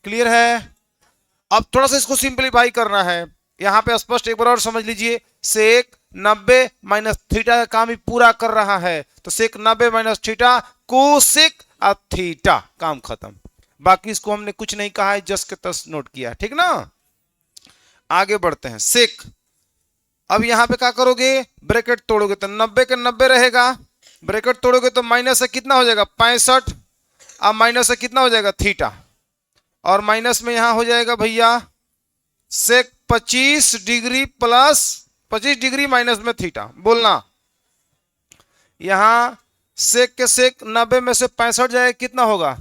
Clear है? अब थोड़ा सा इसको सिंपलीफाई करना है। यहां पे स्पष्ट एक बार और समझ लीजिए, सेक 90 माइनस थीटा का काम ही पूरा कर रहा है, तो सेक 90 माइनस थीटा कोसेक थीटा, काम खत्म। बाकी इसको हमने कुछ नहीं कहा है, जस्ट के तस नोट किया, ठीक ना। आगे बढ़ते हैं। सेक, अब यहां पे क्या करोगे, ब्रैकेट तोड़ोगे तो 90 के 90 रहेगा, ब्रैकेट तोड़ोगे तो माइनस से कितना हो जाएगा 65, अब माइनस से कितना हो जाएगा थीटा, और माइनस में यहां हो जाएगा भैया सेक 25 डिग्री प्लस 25 डिग्री माइनस में थीटा। बोलना, यहां सेक के सेक 90 में से 65 जाएगा, कितना होगा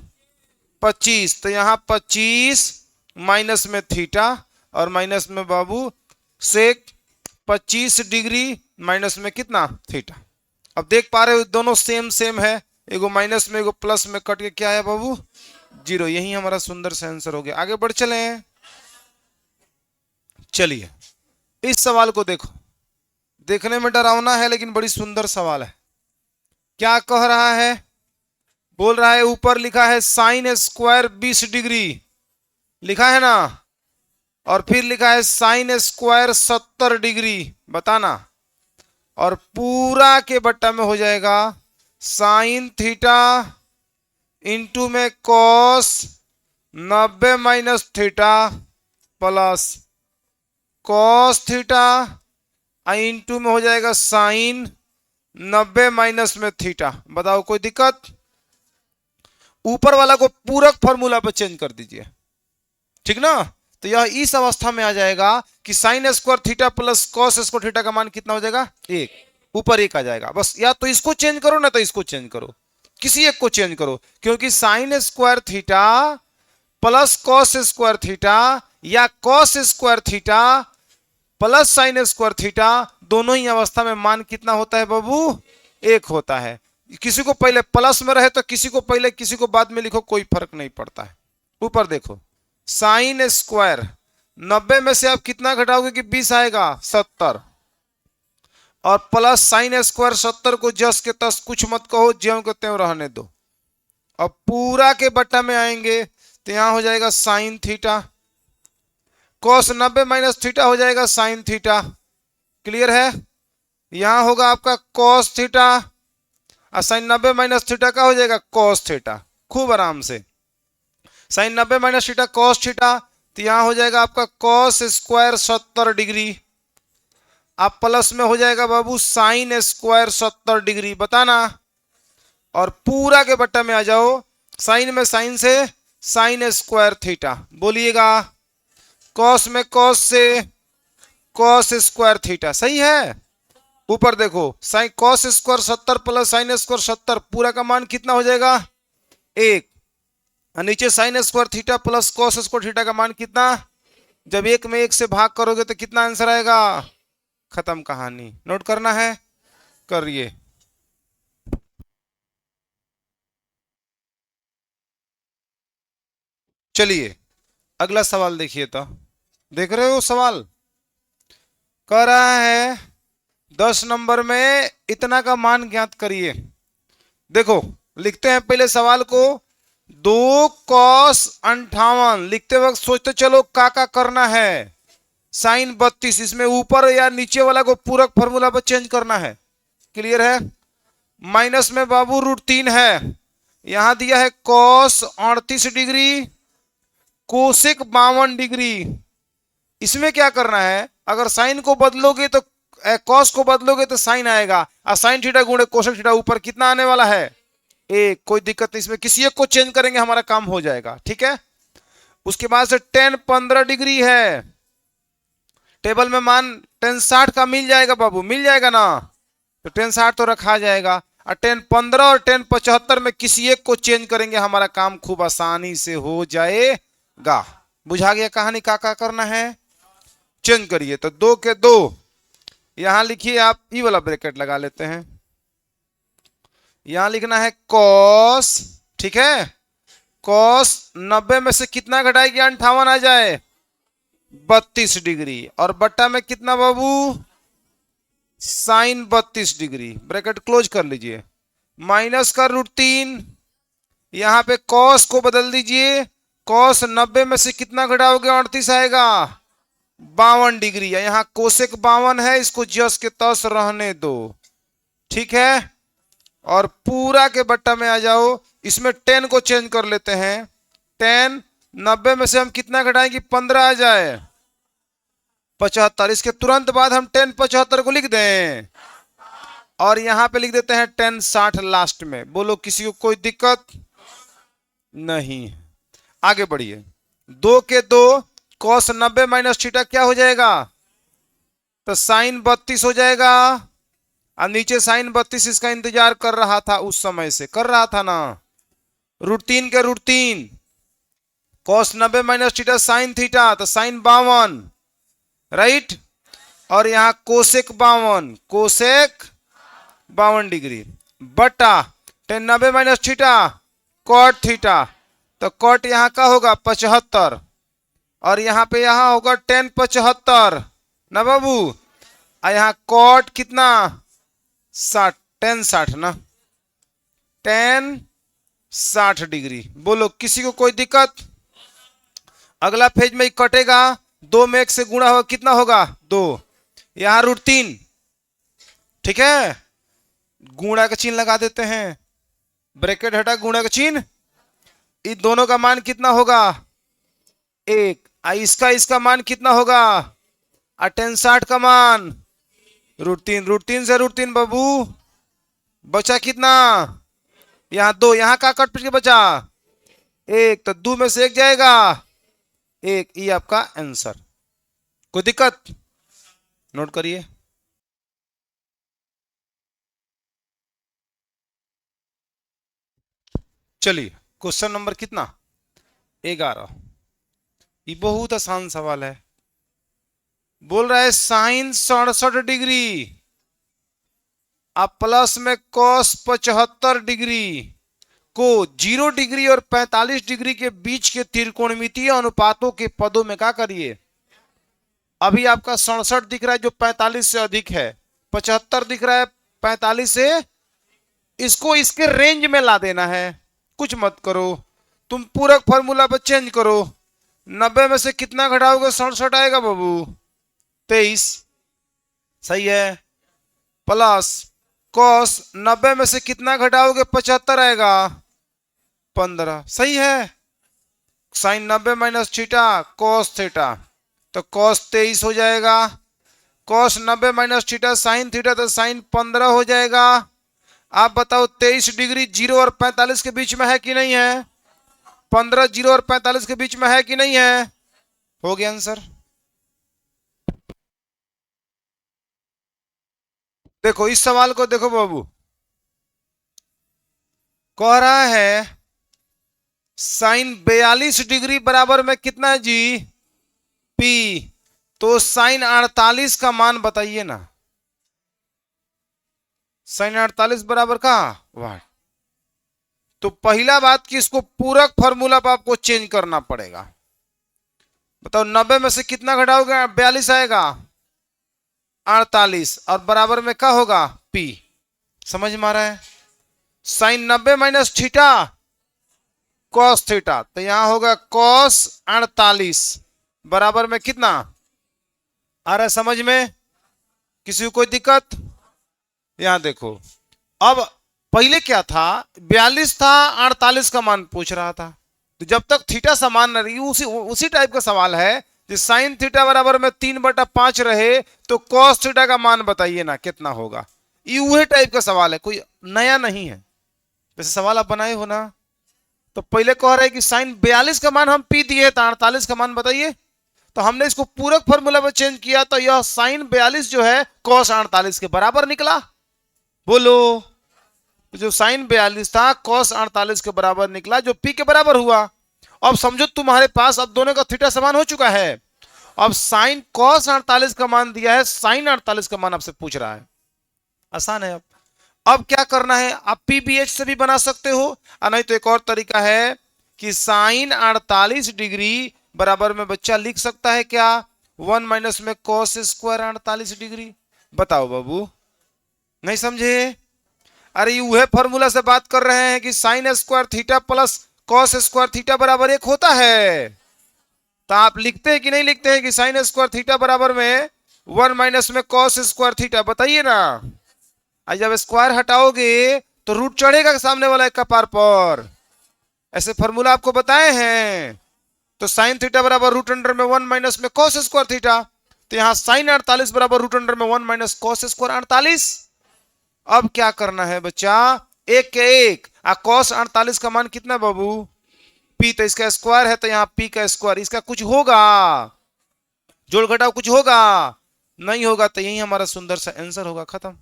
25, तो यहां 25 माइनस में थीटा, और माइनस में बाबू सेक 25 डिग्री माइनस में कितना थीटा। अब देख पा रहे हो दोनों सेम सेम है, एगो माइनस में एगो प्लस में कट के क्या है बाबू, जीरो। यही हमारा सुंदर से आंसर हो गया। आगे बढ़ चले। चलिए इस सवाल को देखो, देखने में डरावना है लेकिन बड़ी सुंदर सवाल है। क्या कह रहा है, बोल रहा है ऊपर लिखा है साइन स्क्वायर 20 डिग्री लिखा है ना, और फिर लिखा है साइन स्क्वायर 70 डिग्री, बताना, और पूरा के बट्टा में हो जाएगा साइन थीटा इंटू में cos 90 minus theta plus cos theta into में हो जाएगा साइन 90 माइनस में थीटा। बताओ कोई दिक्कत? ऊपर वाला को पूरक फॉर्मूला पर चेंज कर दीजिए, ठीक ना। तो यह इस अवस्था में आ जाएगा कि sign square theta plus cos square theta का मान कितना हो जाएगा 1, ऊपर 1 आ जाएगा। बस या तो इसको चेंज करो ना तो इसको चेंज करो, किसी एक को चेंज करो, क्योंकि sine square theta plus cos square theta या cos square theta plus sine square theta, दोनों ही अवस्था में मान कितना होता है बाबू 1 होता है। किसी को पहले प्लस में रहे तो किसी को पहले किसी को बाद में लिखो, कोई फर्क नहीं पड़ता है। ऊपर देखो साइन स्क्वायर 90 में से आप कितना घटाओगे कि 20 आएगा 70, और प्लस साइन स्क्वायर 70 को जस के तस कुछ मत कहो, ज्यों के त्यों रहने दो। अब पूरा के बट्टा में आएंगे तो यहां हो जाएगा sine theta, cos 90 minus theta हो जाएगा साइन थीटा। क्लियर है? यहां होगा आपका कॉस थीटा, और साइन 90 माइनस थीटा का हो जाएगा कॉस थीटा। खूब आराम से sine 90 minus theta cos theta, तो यहां हो जाएगा आपका कॉस स्क्वायर 70 डिग्री, आप प्लस में हो जाएगा बाबू साइन स्क्वायर 70 डिग्री, बताना, और पूरा के बट्टा में आ जाओ, साइन में साइन से साइन स्क्वायर थीटा, बोलिएगा, कॉस में कॉस से कॉस स्क्वायर थीटा। सही है? ऊपर देखो sine cos square 70 plus sine square 70, पूरा का मान कितना हो जाएगा 1, नीचे sign square theta plus cos square theta का मान कितना, जब 1 में 1 से भाग करोगे तो कितना आंसर आएगा, खत्म कहानी। नोट करना है, करिए। चलिए अगला सवाल देखिए, तो देख रहे हो सवाल कह रहा है 10 नंबर में इतना का मान ज्ञात करिए। देखो लिखते हैं पहले सवाल को, 2 कॉस 58 लिखते वक्त सोचते चलो का करना है, साइन 32, इसमें ऊपर या नीचे वाला को पूरक फॉर्मूला पर चेंज करना है। क्लियर है? माइनस में बाबू √3 है, यहां दिया है कॉस 38 डिग्री कोसेक 52 डिग्री। इसमें क्या करना है, अगर साइन को बदलोगे तो कॉस को बदलोगे तो साइन आएगा, और साइन थीटा गुणे कोसेक थीटा ऊपर कितना आने वाला है 1। कोई दिक्कत नहीं, इसमें किसी एक को चेंज करेंगे हमारा काम हो जाएगा, ठीक है। उसके बाद से tan 15 डिग्री है, टेबल में मान tan 60 का मिल जाएगा बाबू, मिल जाएगा ना, तो tan 60 तो रखा जाएगा, और tan 15 और tan 75 में किसी एक को चेंज करेंगे, हमारा काम खूब आसानी से हो जाएगा। बुझा गया कहानी, का करना है, चेंज करिए। तो 2 के 2 यहां लिखिए, आप ई वाला ब्रैकेट लगा लेते हैं, यहां लिखना है कॉस, ठीक है, कॉस 90 में से कितना घटाएगी 58 आ जाए 32 डिग्री, और बट्टा में कितना बाबू साइन 32 डिग्री, ब्रैकेट क्लोज कर लीजिए, माइनस का √3, यहां पे कॉस को बदल दीजिए, कॉस 90 में से कितना घटाओगे 38 आएगा 52 डिग्री, यहां कोसेक 52 है, इसको जस के तस रहने दो, ठीक है। और पूरा के बट्टा में आ जाओ, इसमें 10 को चेंज कर लेते हैं, 10 90 में से हम कितना घटाएंगे 15 आ जाए 75, इसके तुरंत बाद हम 10 75 को लिख दें और यहां पे लिख देते हैं 10 60 लास्ट में। बोलो किसी को कोई दिक्कत नहीं, आगे बढ़िए। 2 के 2 cos 90 माइनस थीटा क्या हो जाएगा, तो साइन 32 हो जाएगा, और नीचे साइन 32 इसका इंतजार कर रहा था, उस समय से कर रहा था ना, √3 के √3 cos 90 minus theta sine theta, तो साइन 52 राइट, और यहां कोसेक 52 डिग्री बटा 10 90 माइनस थीटा कॉट थीटा, तो कॉट यहां का होगा 75, और यहां पे यहां होगा 10 75 ना बाबू, और यहां कॉट कितना 60 10 60 ना, 10 60 डिग्री। बोलो किसी को कोई दिक्कत, अगला फेज में कटेगा, 2 में 1 से गुणा होगा कितना होगा 2, यहां √3, ठीक है, गुणा का चिन्ह लगा देते हैं, ब्रैकेट हटा गुणा का चिन्ह, इन दोनों का मान कितना होगा 1, इसका मान कितना होगा, 10 60 का मान √3 से √3 बाबू, बचा कितना, यहां 2, यहां का कट के बचा 1, तो 2 में से 1 जाएगा 1, ये आपका आंसर। कोई दिक्कत, नोट करिए। चलिए क्वेश्चन नंबर कितना 11, ये बहुत आसान सवाल है। बोल रहा है साइन 67 डिग्री अब प्लस में कॉस 75 डिग्री को 0 डिग्री और 45 डिग्री के बीच के त्रिकोणमितीय अनुपातों के पदों में क्या करिए। अभी आपका 67 दिख रहा है जो 45 से अधिक है, 75 दिख रहा है 45 से, इसको इसके रेंज में ला देना है, कुछ मत करो, तुम पूरक फॉर्मूला पर चेंज करो, 90 में से कितना घटाओगे 67 आएगा बाबू 23, सही है, प्लस कॉस 90 में से कितना घटाओगे 75 आएगा 15, सही है, sine 90 minus theta cos theta, तो कॉस 23 हो जाएगा, cos 90 minus theta sine theta, तो साइन 15 हो जाएगा। आप बताओ 23 डिग्री 0 और 45 के बीच में है कि नहीं है, 15 0 और 45 के बीच में है कि नहीं है, हो गया आंसर। देखो इस सवाल को देखो बाबू, कह रहा है साइन 42 डिग्री बराबर में कितना है जी P, तो साइन 48 का मान बताइए ना, साइन 48 बराबर का 1, तो पहला बात कि इसको पूरक फॉर्मूला पर आपको चेंज करना पड़ेगा। बताओ 90 में से कितना घटाओगे 42 आएगा 48, और बराबर में क्या होगा P, समझ में आ रहा है, sine 90 minus theta cos theta, तो यहां होगा कॉस 48 बराबर में कितना आ रहा है समझ में, किसी को कोई दिक्कत। यहां देखो अब पहले क्या था 42 था 48 का मान पूछ रहा था, तो जब तक थीटा समान न रही उसी टाइप का सवाल है, साइन थीटा बराबर में 3/5 रहे तो कॉस थीटा का मान बताइए ना कितना होगा, ये वही टाइप का सवाल है, कोई नया नहीं है, वैसे सवाल आप बनाए हो ना। तो पहले कह रहे हैं कि साइन 42 का मान हम पी दिए तो 48 का मान बताइए, तो हमने इसको पूरक फॉर्मूला में चेंज किया, तो यह साइन 42 जो है कॉस 48 के बराबर निकला। बोलो जो साइन 42 था कॉस 48 के बराबर निकला, जो पी के बराबर हुआ। अब समझो तुम्हारे पास अब दोनों का थीटा समान हो चुका है, अब साइन कॉस 48 का मान दिया है, साइन 48 का मान आपसे पूछ रहा है, आसान है। अब क्या करना है, आप पीबीएच से भी बना सकते हो, और नहीं तो एक और तरीका है कि साइन 48 डिग्री बराबर में बच्चा लिख सकता है क्या 1 माइनस में कॉस स्क्वायर 48 डिग्री, बताओ बाबू, नहीं समझे? अरे ये वह फॉर्मूला से बात कर रहे हैं कि sign square theta plus cos square theta बराबर एक होता है। तो आप लिखते हैं कि नहीं लिखते हैं कि साइन स्क्वायर थीटा बराबर में 1 - में कॉस स्क्वायर थीटा? बताइए ना। आज जब स्क्वायर हटाओगे तो रूट चढ़ेगा सामने वाला एक का पार पर। ऐसे फॉर्मूला आपको बताए हैं। तो साइन थीटा बराबर रूट अंडर में 1 - में कॉस स्क्वायर थीटा। तो यहाँ साइन 48 बराबर रूट अंडर में 1 - कॉस स्क्वायर 48। अब क्या करना है बच्चा, एक के एक। कॉस 48 का मान कितना बाबू? पी। तो इसका स्क्वायर है तो यहाँ पी का स्क्वायर। इसका कुछ होगा, जोड़ घटाव कुछ होगा? नहीं होगा। तो यही हमारा सुंदर सा आंसर होगा, खत्म।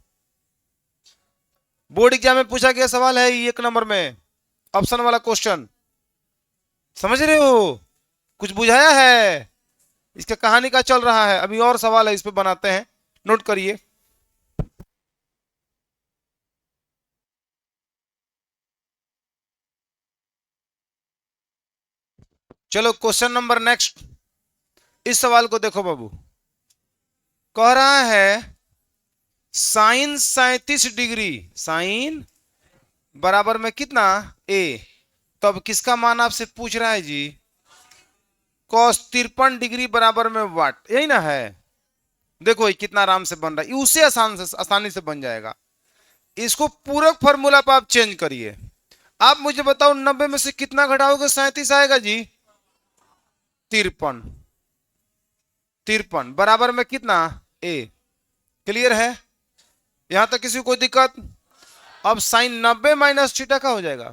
बोर्ड एग्जाम में पूछा गया सवाल है, 1 नंबर में ऑप्शन वाला क्वेश्चन। समझ रहे हो? कुछ बुझाया है? इसका कहानी का चल रहा है, अभी और सवाल है, इस पे बनाते हैं, नोट करिए। चलो क्वेश्चन नंबर नेक्स्ट। इस सवाल को देखो बाबू, कह रहा है साइन 37 डिग्री, साइन बराबर में कितना? ए। तो अब किसका मान आपसे पूछ रहा है जी? कॉस 53 डिग्री बराबर में वाट, यही ना है। देखो ये कितना आराम से बन रहा है, उससे आसानी से बन जाएगा। इसको पूरक फॉर्मूला पर आप चेंज करिए। आप मुझे बताओ 90 में से कितना घटाओगे 37 आएगा जी? 53। 53 बराबर में कितना? ए। क्लियर है? यहां तक किसी को कोई दिक्कत? अब साइन 90 माइनस थीटा का हो जाएगा।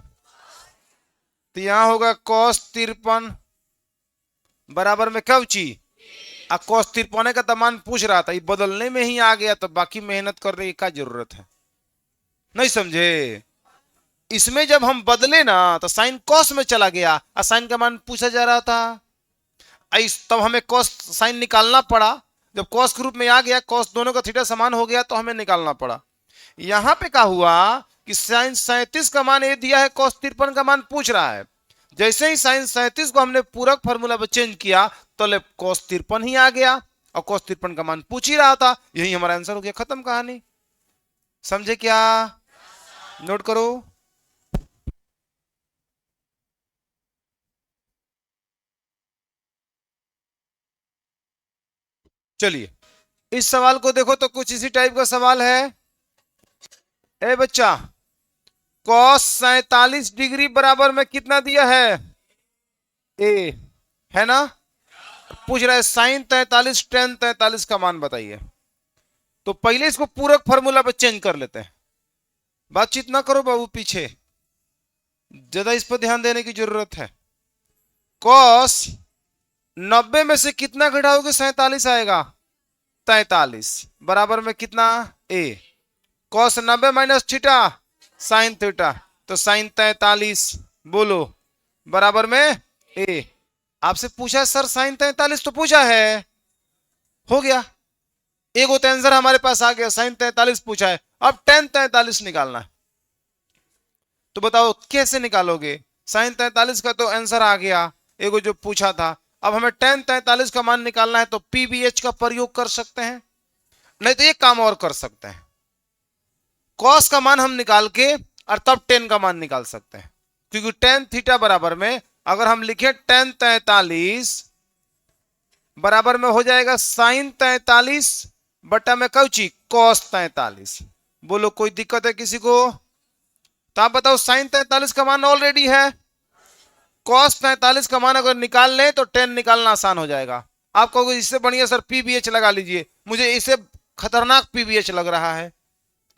तो यहां होगा कॉस 53 बराबर में कब ची? कॉस 53 का तो मान पूछ रहा था, ये बदलने में ही आ गया, तो बाकी मेहनत करने की क्या जरूरत है? नहीं समझे? इसमें जब हम बदले ना तो साइन कॉस में चला गया और साइन का मान पूछा जा रहा था। तब हमें कॉस साइन निकालना पड़ा। जब कॉस के रूप में आ गया, कॉस दोनों का थीटा समान हो गया, तो हमें निकालना पड़ा। यहां पे क्या हुआ कि साइन 37 का मान ये दिया है, कॉस 53 का मान पूछ रहा है। जैसे ही साइन 37 को हमने पूरक फॉर्मूला पर चेंज किया तो ले कॉस 53 ही आ गया, और कॉस 53 का मान पूछ ही रहा था। यही हमारा आंसर हो गया, खत्म कहानी। समझे क्या? नोट करो। चलिए इस सवाल को देखो, तो कुछ इसी टाइप का सवाल है। ए बच्चा, कॉस 47 डिग्री बराबर में कितना दिया है? ए, है ना? पूछ रहा है साइन 43 टेन 43 का मान बताइए। तो पहले इसको पूरक फॉर्मूला पे चेंज कर लेते हैं। बातचीत ना करो बाबू पीछे, ज्यादा इस पर ध्यान देने की जरूरत है। कॉस 90 में से कितना घटाओगे 47 आएगा? 43 बराबर में कितना? A. Cos 90 minus theta sine theta, तो साइन 43 बोलो बराबर में ए। आपसे पूछा सर साइन 43 तो पूछा है, हो गया। एक तो आंसर हमारे पास आ गया, साइन 43 पूछा है। अब टेन 43 निकालना है। तो बताओ कैसे निकालोगे? साइन 43 का तो आंसर आ गया, एगो जो पूछा था। अब हमें टेन 43 का मान निकालना है, तो पीबीएच का प्रयोग कर सकते हैं, नहीं तो एक काम और कर सकते हैं। कॉस का मान हम निकाल के और तब टेन का मान निकाल सकते हैं, क्योंकि टेन थीटा बराबर में अगर हम लिखे टेन 43 बराबर में हो जाएगा साइन 43 बटा में कौची कॉस 43। बोलो कोई दिक्कत है किसी को? तो आप बताओ साइन 43 का मान ऑलरेडी है, कॉस 43 का मान अगर निकाल लें तो टेन निकालना आसान हो जाएगा। आप कहोगे इससे बढ़िया सर पीबीएच लगा लीजिए। मुझे इससे खतरनाक पीबीएच लग रहा है,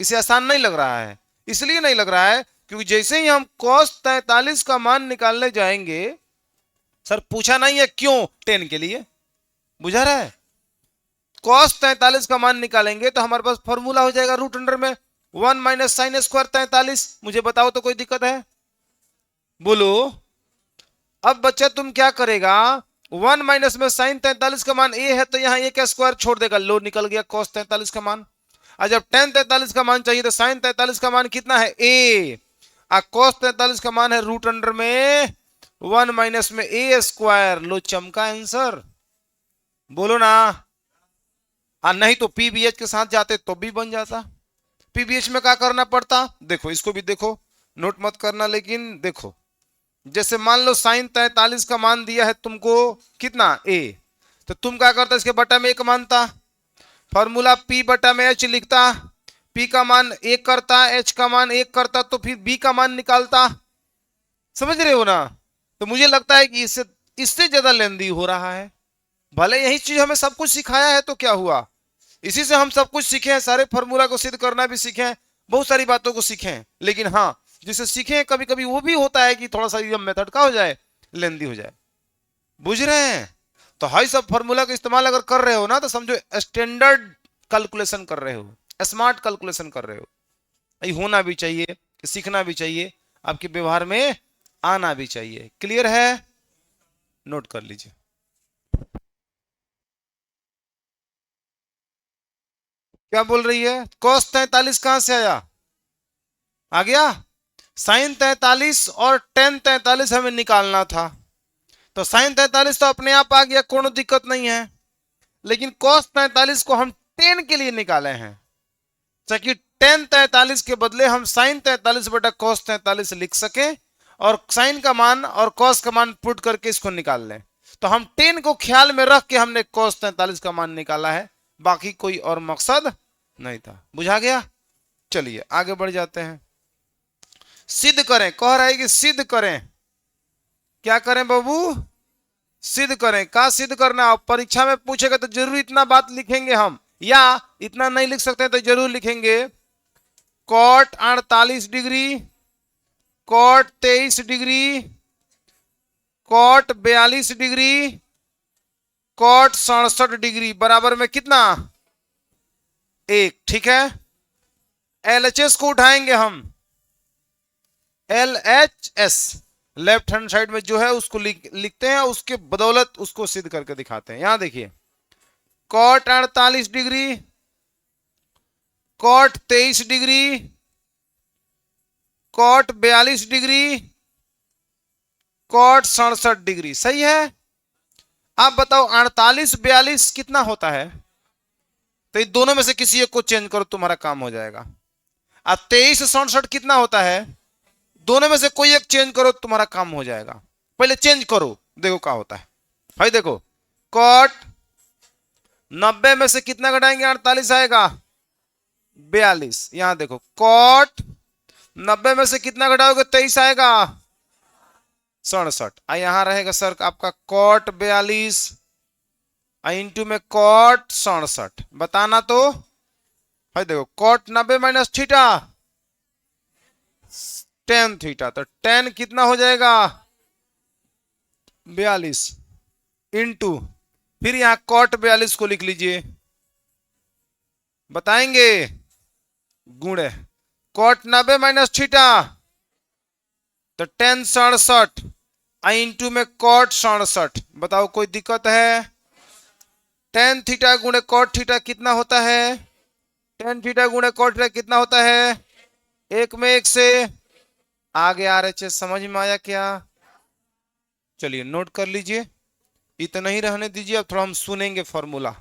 इसे आसान नहीं लग रहा है। इसलिए नहीं लग रहा है क्योंकि जैसे ही हम कॉस 43 का मान निकालने जाएंगे, सर पूछा नहीं है क्यों, टेन के लिए, बुझा रहा है? कॉस 43 का मान निकालेंगे तो हमारे पास फॉर्मूला हो जाएगा रूट अंडर में 1 - साइन स्क्वायर 43। मुझे बताओ तो कोई दिक्कत है? बोलो। अब बच्चा तुम क्या करेगा, 1 - में साइन 43 का मान ए है, तो यहां ए का स्क्वायर छोड़ देगा, लो निकल गया कॉस 43 का मान। और जब टेन 43 का मान चाहिए तो साइन 43 का मान कितना है? ए। कॉस 43 का मान है रूट अंडर में 1 - में ए स्क्वायर। लो चमका आंसर, बोलो ना। और नहीं तो पीबीएच के साथ जाते तो भी बन जाता। पीबीएच में क्या करना पड़ता, देखो इसको भी देखो, नोट मत करना लेकिन देखो। जैसे मान लो साइन 43 का मान दिया है तुमको कितना ए, तो तुम क्या करता इसके बटा में एक मानता, फॉर्मूला पी बटा में एच लिखता, पी का मान एक करता, एच का मान एक करता, तो फिर बी का मान निकालता। समझ रहे हो ना? तो मुझे लगता है कि इससे इससे ज्यादा लेंदी हो रहा है। भले यही चीज हमें सब कुछ सिखाया है तो क्या हुआ, इसी से हम सब कुछ सीखे हैं, सारे फॉर्मूला को सिद्ध करना भी सीखे हैं, बहुत सारी बातों को सीखे हैं। लेकिन हाँ, जिसे सीखे हैं कभी कभी वो भी होता है कि थोड़ा सा ये मेथड का हो जाए, लेंदी हो जाए। बुझ रहे हैं? तो हाई सब फॉर्मूला का इस्तेमाल अगर कर रहे हो ना, तो समझो स्टैंडर्ड कैलकुलेशन कर रहे हो, स्मार्ट कैलकुलेशन कर रहे हो। ये होना भी चाहिए, सीखना भी चाहिए, आपके व्यवहार में आना भी चाहिए। क्लियर है? नोट कर लीजिए। क्या बोल रही है? cos 43 कहां से आया? आ गया। साइन 43 और टेन 43 हमें निकालना था, तो साइन 43 तो अपने आप आ गया, कोई दिक्कत नहीं है। लेकिन cos 43 को हम टेन के लिए निकाले हैं, ताकि टेन 43 के बदले हम साइन 43 बटा cos 43 लिख सके, और साइन का मान और cos का मान पुट करके इसको निकाल लें। तो हम टेन को ख्याल में रख के हमने cos 43 का मान निकाला है, बाकी कोई और मकसद नहीं था। बुझा गया? चलिए आगे बढ़ जाते हैं। सिद्ध करें, कह रहा है कि सिद्ध करें। क्या करें बाबू? सिद्ध करें। का सिद्ध करना? आप परीक्षा में पूछेगा तो जरूर इतना बात लिखेंगे हम, या इतना नहीं लिख सकते तो जरूर लिखेंगे cot 48 degree, cot 23 degree, cot 42 degree, cot 67 degree बराबर में कितना? एक। ठीक है, एलएचएस को उठाएंगे हम, LHS लेफ्ट हैंड साइड में जो है उसको लिखते हैं, उसके बदौलत उसको सिद्ध करके दिखाते हैं। यहां देखिए, cot 48 degree, cot 23 degree, cot 42 degree, cot 67 degree. सही है? आप बताओ 48 42 कितना होता है? तो इन दोनों में से किसी एक को चेंज करो, तुम्हारा काम हो जाएगा। अब 23 67 कितना होता है? दोनों में से कोई एक चेंज करो, तुम्हारा काम हो जाएगा। पहले चेंज करो, देखो क्या होता है। भाई देखो, कॉट 90 में से कितना घटाएंगे 48 आएगा? 42। यहां देखो, कॉट 90 में से कितना घटाओगे? 23 आएगा 67। यहां रहेगा सर आपका कॉट 42 इंटू में कॉट 67। बताना तो। भाई देखो, cot 90 minus theta tan theta, तो टेन कितना हो जाएगा? 42 इंटू, फिर यहां कॉट 42 को लिख लीजिए, बताएंगे गुणे कॉट 90 माइनस थीटा, तो टेन 67 इंटू में कॉट 67। बताओ कोई दिक्कत है? टेन थीटा गुणे कॉट थीटा कितना होता है? टेन थीटा गुणे कॉट थीटा कितना होता है? एक में एक से आगे RHS समझ में आया क्या? चलिए नोट कर लीजिए, इतना ही रहने दीजिए, अब थोड़ा हम सुनेंगे फॉर्मूला।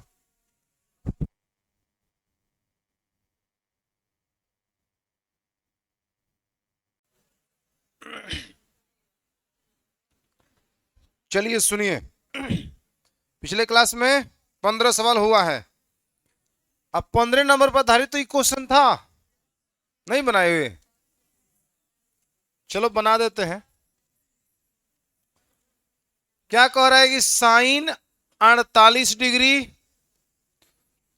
चलिए सुनिए, पिछले क्लास में 15 सवाल हुआ है, अब 15 नंबर पर आधारित तो ये क्वेश्चन था, नहीं बनाए हुए? चलो बना देते हैं। क्या कह रहा है कि साइन 48 डिग्री,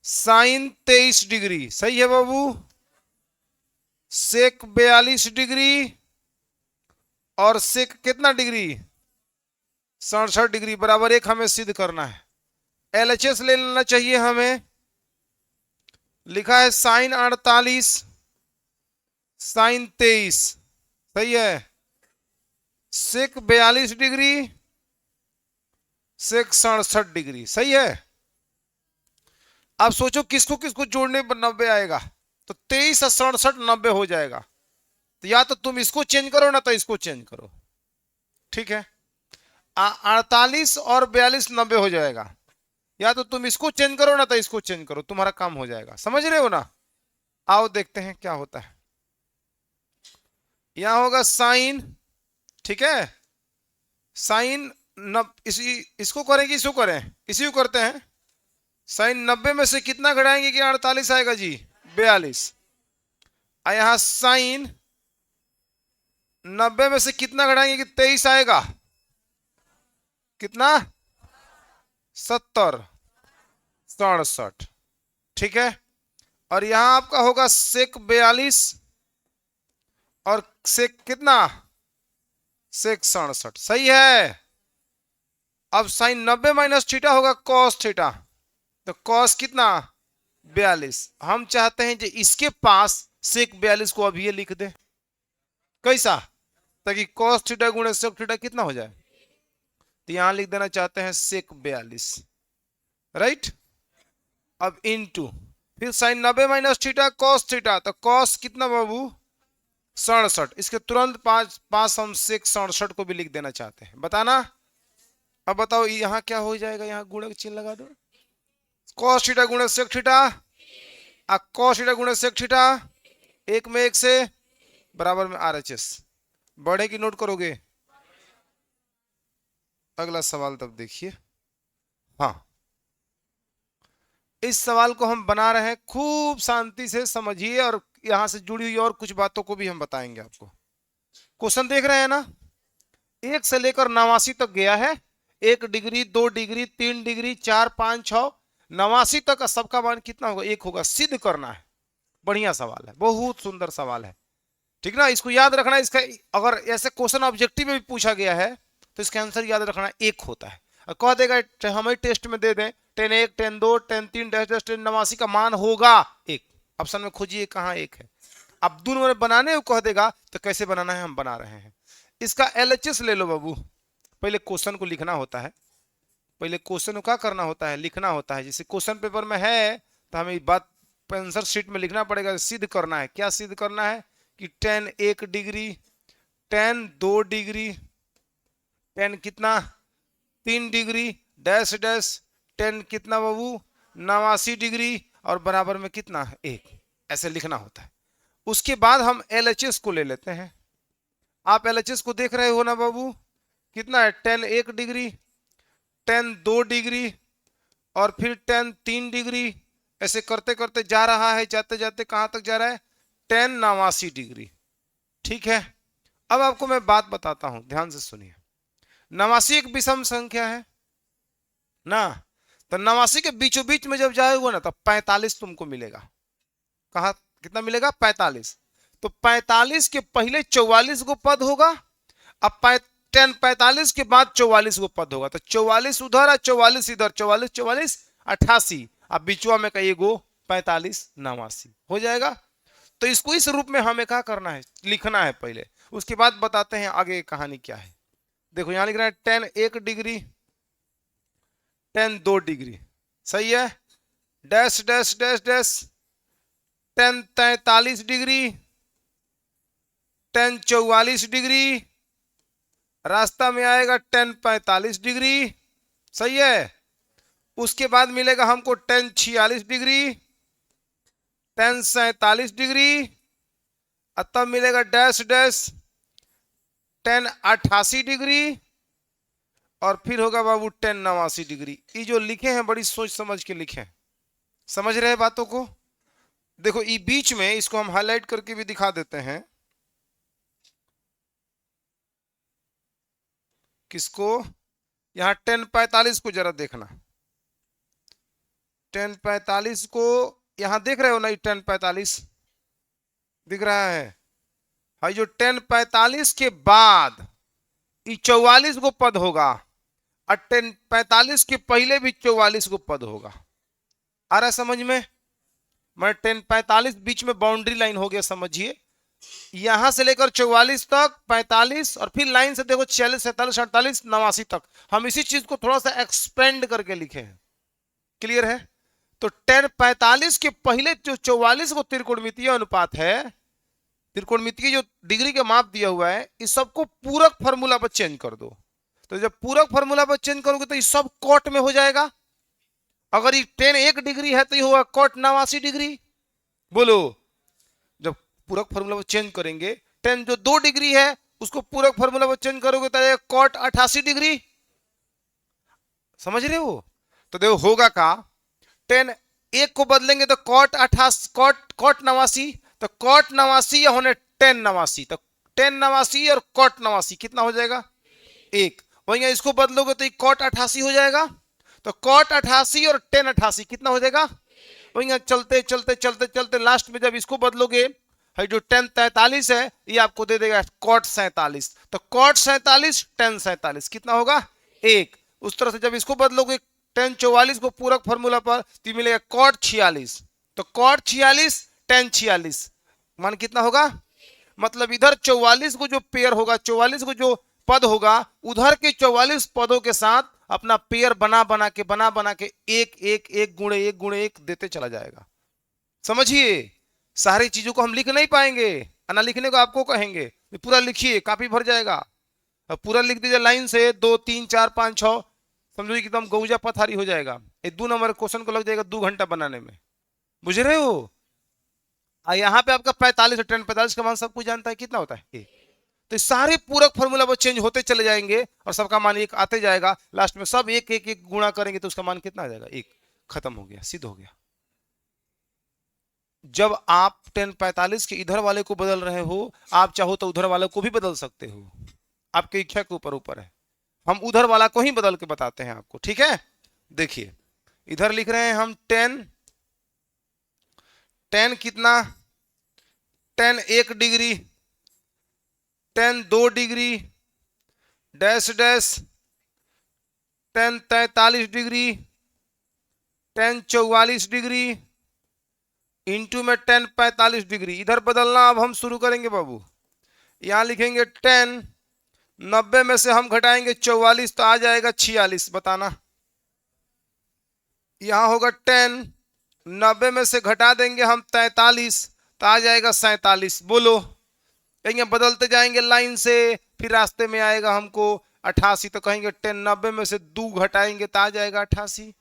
साइन 23 डिग्री, सही है बाबू, सेक 42 डिग्री, और सेक कितना डिग्री? 67 डिग्री बराबर एक हमें सिद्ध करना है। LHS ले लेना चाहिए हमें। लिखा है साइन 48 साइन 23, सही है, सेक 42 डिग्री, सेक 67 डिग्री, सही है। अब सोचो किसको किसको जोड़ने पर 90 आएगा, तो 23 और 67 90 हो जाएगा। तो या तो तुम इसको चेंज करो ना तो इसको चेंज करो। ठीक है, 48 और 42 90 हो जाएगा, या तो तुम इसको चेंज करो ना तो इसको चेंज करो, तुम्हारा काम हो जाएगा। समझ रहे हो ना? आओ देखते हैं क्या होता है। यहां होगा साइन, ठीक है, साइन इसको करें कि इसको करें? इसी को करते हैं। साइन 90 में से कितना घटाएंगे कि 48 आएगा जी? 42। यहाँ साइन 90 में से कितना घटाएंगे कि 23 आएगा? कितना? 70, 67, ठीक है। और यहां आपका होगा सेक 42 और सेक कितना? सेक 67, सही है। अब साइन 90 माइनस थीटा होगा कॉस थीटा, तो कॉस कितना? 42। हम चाहते हैं कि इसके पास सेक 42 को अभी ये लिख दे, कैसा? ताकि कॉस थीटा गुणे सेक थीटा कितना हो जाए, तो यहां लिख देना चाहते हैं सेक 42, राइट। अब इनटू फिर sine 90 minus theta cos theta, तो कॉस कितना बाबू? 67। इसके तुरंत पास पास हम सेक 67 को भी लिख देना चाहते हैं, बताना। अब बताओ यहां क्या हो जाएगा, यहां गुणे का चिन्ह लगा दो, कॉस थीटा गुणे सेक थीटा, कॉस थीटा गुणे सेक थीटा, एक में एक से बराबर में आरएचएस। बढ़े की नोट करोगे? अगला सवाल तब देखिए। हाँ, इस सवाल को हम बना रहे हैं, खूब शांति से समझिए और यहां से जुड़ी हुई और कुछ बातों को भी हम बताएंगे आपको। क्वेश्चन देख रहे हैं ना? 1 से लेकर 89 तक गया है। 1 डिग्री, 2 डिग्री, 3 डिग्री, 4, 5, 6, 89 तक का सबका मान कितना होगा? 1 होगा। सिद्ध करना है। बढ़िया सवाल है, बहुत सुंदर सवाल है, ठीक ना? इसको याद रखना। इसका अगर ऐसे क्वेश्चन ऑब्जेक्टिव में भी पूछा गया है तो इसका आंसर याद रखना 1 होता है। और कह देगा हमें टेस्ट में दे दें 10 1, 10 2, 10 3, डैश डैश 10, 89 का मान होगा 1। ऑप्शन में खोजिए कहाँ 1 है। अब दोनों में बनाने को कह देगा तो कैसे बनाना है हम बना रहे हैं। इसका एलएचएस ले लो बाबू। पहले क्वेश्चन को लिखना होता है, पहले क्वेश्चन को क्या करना होता है? लिखना होता है। जैसे क्वेश्चन पेपर में है तो हमें बात आंसर शीट में लिखना पड़ेगा। सिद्ध करना है। क्या सिद्ध करना है? कि 10 1 डिग्री, 10 2 डिग्री, 10 कितना? 3 डिग्री, डैश डैश 10 कितना बाबू? 89 डिग्री और बराबर में कितना? 1। ऐसे लिखना होता है। उसके बाद हम एलएचएस को ले लेते हैं। आप एलएचएस को देख रहे हो ना बाबू? कितना है? 10 1 डिग्री, 10 2 डिग्री और फिर 10 3 डिग्री। ऐसे करते करते जा रहा है, जाते जाते कहां तक जा रहा है? 10 89 डिग्री, ठीक है। अब आपको मैं बात बताता हूं, ध्यान से सुनिए। 89 एक विषम संख्या है ना, तो 89 के बीचों बीच में जब जाएगा ना तो 45 तुमको मिलेगा। कहा कितना मिलेगा? 45। तो 45 के पहले 44 को पद होगा। अब 10 45 के बाद 44 को पद होगा, तो 44 उधर है, 44 इधर, 44 44 88, अब बीचवा में कहीं गो 45 89 हो जाएगा। तो इसको इस रूप में हमें क्या करना है? लिखना है पहले, उसके बाद बताते हैं आगे कहानी क्या है। देखो यहां लिख रहा है 10 1 डिग्री, 10 2 डिग्री, सही है। Dash dash dash dash 10 43 degree, 10 44 degree, रास्ता में आएगा 10 45 डिग्री, सही है। उसके बाद मिलेगा हमको 10 46 डिग्री, 10 47 डिग्री, और तब मिलेगा डैश डैश 10 88 डिग्री और फिर होगा बाबू 10 89 डिग्री। ये जो लिखे हैं बड़ी सोच समझ के लिखे हैं। समझ रहे हैं बातों को? देखो ये बीच में इसको हम हाईलाइट करके भी दिखा देते हैं। किसको? यहां 10 45 को जरा देखना। 10 45 को यहां देख रहे हो ना? 10 45 दिख रहा है। भाई जो 10 45 के बाद 44 को पद होगा और 10 45 के पहले भी 44 को पद होगा। आ रहा है समझ में? मैं 10 45 बीच में बाउंड्री लाइन हो गया, समझिए। यहां से लेकर 44 तक 45 और फिर लाइन से देखो 46 47 48 89 तक। हम इसी चीज को थोड़ा सा एक्सपेंड करके लिखे हैं। क्लियर है? तो 10 45 के पहले जो 44 को त्रिकोणमितीय अनुपात है, त्रिकोणमितीय जो डिग्री का माप दिया हुआ है, इस सबको पूरक फार्मूला पर चेंज कर दो। तो जब पूरक फार्मूला पर चेंज करोगे तो ये सब कॉट में हो जाएगा। अगर ये टेन 1 डिग्री है तो ये होगा कॉट 89 डिग्री। बोलो, जब पूरक फॉर्मूला को चेंज करेंगे, टेन जो 2 डिग्री है उसको पूरक फॉर्मूला को चेंज करोगे तो कॉट 88 डिग्री। समझ रहे हो? तो देखो होगा का, टेन 1 को बदलेंगे तो कॉट 88, कॉट 89, तो कॉट 89 होने टेन 89, तो टेन 89 और कॉट 89 कितना हो जाएगा? 1। वहीं इसको बदलोगे तो कॉट 88 हो जाएगा, तो कॉट 88 और टेन 88 कितना हो जाएगा? वहीं चलते चलते चलते चलते लास्ट में जब इसको बदलोगे, है जो टेन 43 है, ये आपको दे देगा कॉट 47, तो कॉट 47 टेन 47 कितना होगा? 1। उस तरह से जब इसको बदलोगे टेन 44 को पूरक फॉर्मूला पर, तो मिलेगा कॉट 46, तो कॉट 46 टेन 46 मान कितना होगा? मतलब इधर 44 को जो पेयर होगा, 44 को जो पद होगा, उधर के 44 पदों के साथ अपना पेयर बना बना के एक एक एक गुणे एक गुणे एक देते चला जाएगा। समझिए, सारी चीजों को हम लिख नहीं पाएंगे, ना लिखने को आपको कहेंगे, पूरा लिखिए, काफी भर जाएगा। अब पूरा लिख दीजिए लाइन से, 2 3 4 5 6, समझो एकदम गौजा पथारी हो जाएगा। ये 2 नंबर क्वेश्चन को लग जाएगा 2 घंटा बनाने में, बुझ रहे हो? यहाँ पे आपका 45 और टेन 45 का मान सब कुछ जानता है, कितना होता है? 1। तो सारे पूरक फॉर्मूला वो चेंज होते चले जाएंगे और सबका मान 1 आते जाएगा, लास्ट में सब एक एक एक गुणा करेंगे तो उसका मान कितना आ जाएगा? 1। खत्म हो गया, सिद्ध हो गया। जब आप टेन 45 के इधर वाले को बदल रहे हो, आप चाहो तो उधर वाले को भी बदल सकते हो, आपकी इच्छा के ऊपर ऊपर है। हम उधर वाला को ही बदल के बताते हैं आपको, ठीक है? देखिए इधर लिख रहे हैं हम टेन, टेन कितना? Ten 1 degree, ten 2 degree, dash dash, ten 43 degree, ten 44 degree, into में टेन 45 डिग्री। इधर बदलना अब हम शुरू करेंगे बाबू। यहां लिखेंगे टेन, 90 में से हम घटाएंगे 44 तो आ जाएगा 46, बताना। यहां होगा टेन, 90 में से घटा देंगे हम 43 तो आ जाएगा 47। बोलो, कहेंगे बदलते जाएंगे लाइन से, फिर रास्ते में आएगा हमको 88, तो कहेंगे टेन 90 में से 2 घटाएंगे तो आ जाएगा 88।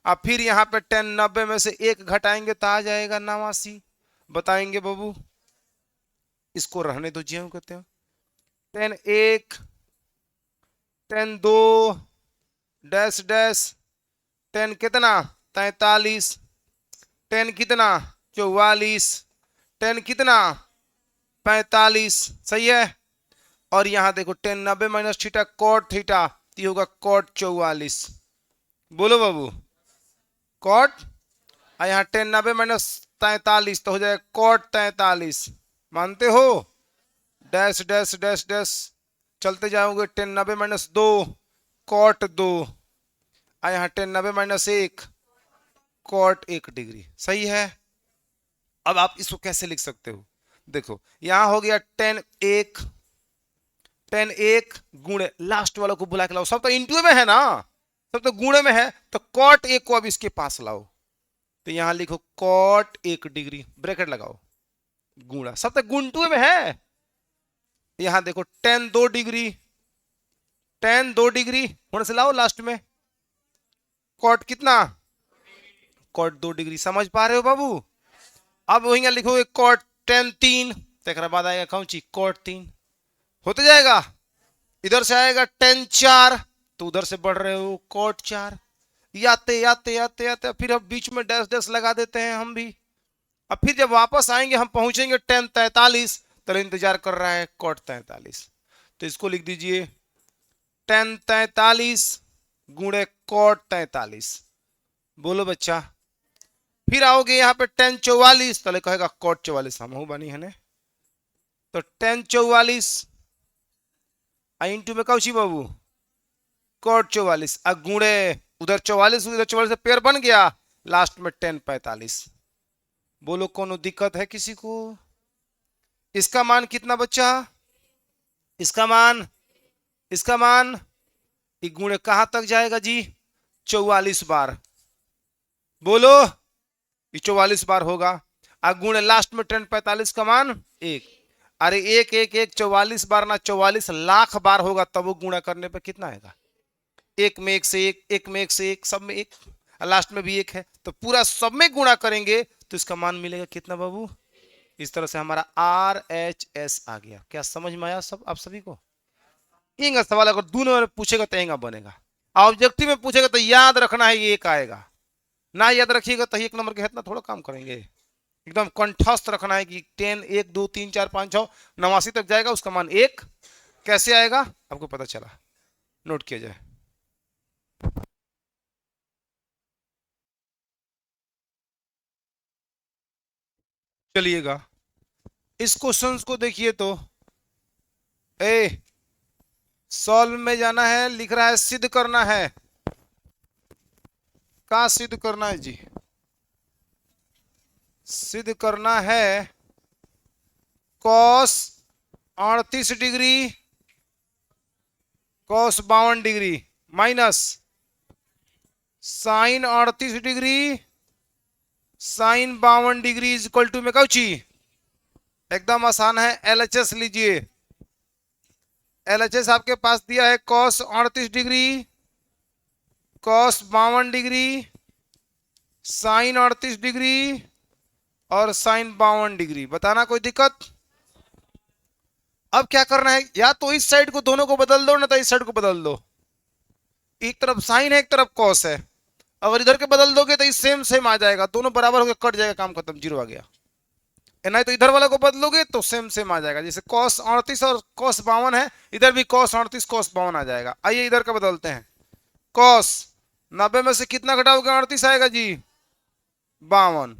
अब फिर यहाँ पे टेन 90 में से 1 घटाएंगे तो आ जाएगा 89। बताएंगे बाबू, इसको रहने दो जी, हम कहते हैं ten 1, ten 2, dash dash, ten कितना? 43, टेन कितना? 44, टेन कितना? 45। सही है। और यहां देखो tan 90 minus theta cot theta, ये होगा कॉट 44। बोलो बाबू, कॉट, और यहाँ टेन 90 माइनस 43 तो हो जाएगा कॉट 43। मानते हो? डैश डैश डैश डैश चलते जाओगे, टेन 90 माइनस 2 कॉट 2, और यहाँ टेन 90 माइनस 1 कॉट 1 डिग्री। सही है। अब आप इसको कैसे लिख सकते हो? देखो यहां हो गया टेन 1, टेन 1 गुणे, लास्ट वाला को बुला के लाओ, सब तो इंटू में है ना, सब तो गुणे में है, तो कॉट 1 को अब इसके पास लाओ, तो यहां लिखो कॉट 1 डिग्री, ब्रैकेट लगाओ, गुणा, सब तो गुणटू में है। यहां देखो टेन 2 डिग्री, टेन 2 डिग्री होने से लाओ लास्ट में, कॉट कितना? Cot 2 degree. समझ पा रहे हो बाबू? अब वही लिखोगे कॉट टेन 3, तो बाद आएगा कौन सी? कॉट 3। होते जाएगा, इधर से आएगा टेन 4, तो उधर से बढ़ रहे हो कॉट 4। आते आते आते आते फिर अब बीच में डैश डैश लगा देते हैं हम भी। अब फिर जब वापस आएंगे हम पहुंचेंगे टेन 43, तो इंतजार कर रहा है कॉट 43, तो इसको लिख दीजिए टेन 43 गुणे कॉट 43। बोलो बच्चा, फिर आओगे यहाँ पे टेन 44, तो कहेगा कॉट 44, हम हूं बनी है ने, तो टेन 44 इंटू में कौची बाबू? कॉट 44, अब गुणे उधर 44 उधर 44 से पेयर बन गया, लास्ट में टेन 45। बोलो कोनो दिक्कत है किसी को? इसका मान कितना बच्चा? इसका मान, इसका मान गुणे कहां तक जाएगा जी? 44 बार। बोलो, ये 44 बार होगा, और गुणे लास्ट में टेन 45 का मान 1। अरे 1 1 1 44 बार ना, 44 लाख बार होगा, तब वो गुणा करने पे कितना आएगा? 1 में 1 से 1, 1 में 1 से 1, सब में 1। लास्ट में भी 1 है, तो पूरा सब में गुणा करेंगे तो इसका मान मिलेगा कितना बाबू? इस तरह से हमारा RHS आ गया। क्या समझ में आया सब आप सभी को? इंगा सवाल अगर दोनों में पूछेगा तो इंगा बनेगा, ऑब्जेक्टिव में पूछेगा तो याद रखना है ये एक आएगा, ना याद रखिएगा तो 1 नंबर के इतना थोड़ा काम करेंगे। एकदम कंठस्थ रखना है कि 10 1 2 3 4 5 6 89 तक जाएगा, उसका मान 1 कैसे आएगा आपको पता चला, नोट किया जाए। चलिएगा इस क्वेश्चन को देखिए तो, ए सॉल्व में जाना है, लिख रहा है सिद्ध करना है। कहा सिद्ध करना है जी? सिद्ध करना है cos 38 degree cos 52 degree minus sine 38 degree sine 52 degree is equal to में कौची? एकदम आसान है, LHS लीजिए। LHS आपके पास दिया है cos 38 degree cos 52 degree sine 38 degree और साइन 52 डिग्री। बताना कोई दिक्कत? अब क्या करना है, या तो इस साइड को दोनों को बदल दो ना तो इस साइड को बदल दो। एक तरफ साइन है एक तरफ कॉस है, अगर इधर के बदल दोगे तो सेम सेम आ जाएगा, दोनों बराबर होकर कट जाएगा, काम खत्म, जीरो आ गया। नहीं तो इधर वाला को बदलोगे तो सेम सेम आ जाएगा, जैसे cos 38 और cos 52 है, इधर भी cos 38 cos 52 आ जाएगा। आइए इधर का बदलते हैं, cos 90 में से कितना घटाओगे 38 आएगा जी? 52।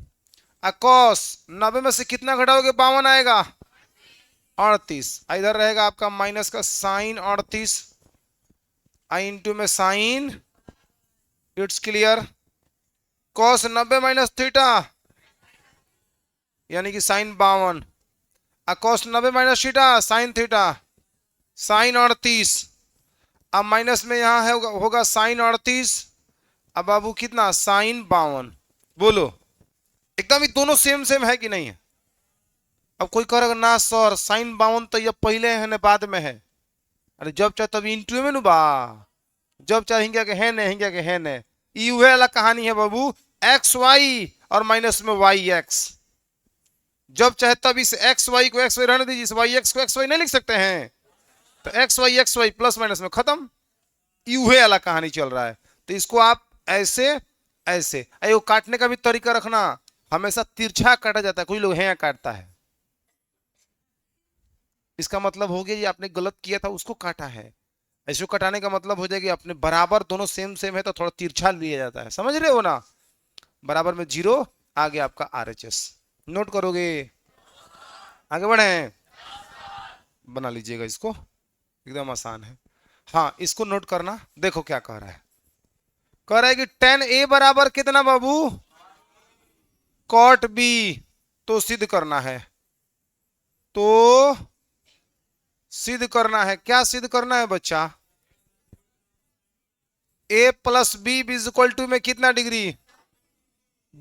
cos 90 में से कितना घटाओगे 52 आएगा? 38। इधर रहेगा आपका माइनस का साइन 38 आई इंटू में sine, it's clear. cos 90 minus theta यानी कि sine 52, cos 90 minus theta sine theta sine 38। अब माइनस में यहां है होगा साइन 38, अब बाबू कितना साइन 52। बोलो एकदम ही दोनों सेम सेम है कि नहीं है? अब कोई कहेगा ना सर साइन 52 तो ये पहले है ना बाद में है। अरे जब चाहे तब इंटू में बा, जब चाहे हिंगा के है ने हिंगा के है ने, यू है वाला कहानी है बाबू, एक्स वाई और माइनस में वाई एक्स। जब चाहे तब इस एक्स वाई को एक्स वाई रहने दीजिए, इस वाई एक्स को एक्स वाई नहीं लिख सकते हैं, तो एक्स वाई प्लस माइनस में खत्म, यू है वाला कहानी चल रहा है। तो इसको आप ऐसे ऐसे, अयो काटने का भी तरीका रखना, हमेशा तिरछा काटा जाता है, कोई लोग है काटता है, इसका मतलब हो गया ये आपने गलत किया था उसको काटा है। ऐसे कटाने का मतलब हो जाएगा अपने बराबर दोनों सेम सेम है तो थोड़ा तिरछा लिया जाता है, समझ रहे हो ना? बराबर में 0 आ गया आपका RHS। नोट करोगे? आगे बढ़े, बना लीजिएगा इसको, एकदम आसान है। हाँ इसको नोट करना, देखो क्या कह रहा है, कह रहा है कि tan A बराबर कितना बाबू? cot B। तो सिद्ध करना है, तो सिद्ध करना है, क्या सिद्ध करना है बच्चा? A plus B is equal to में कितना डिग्री?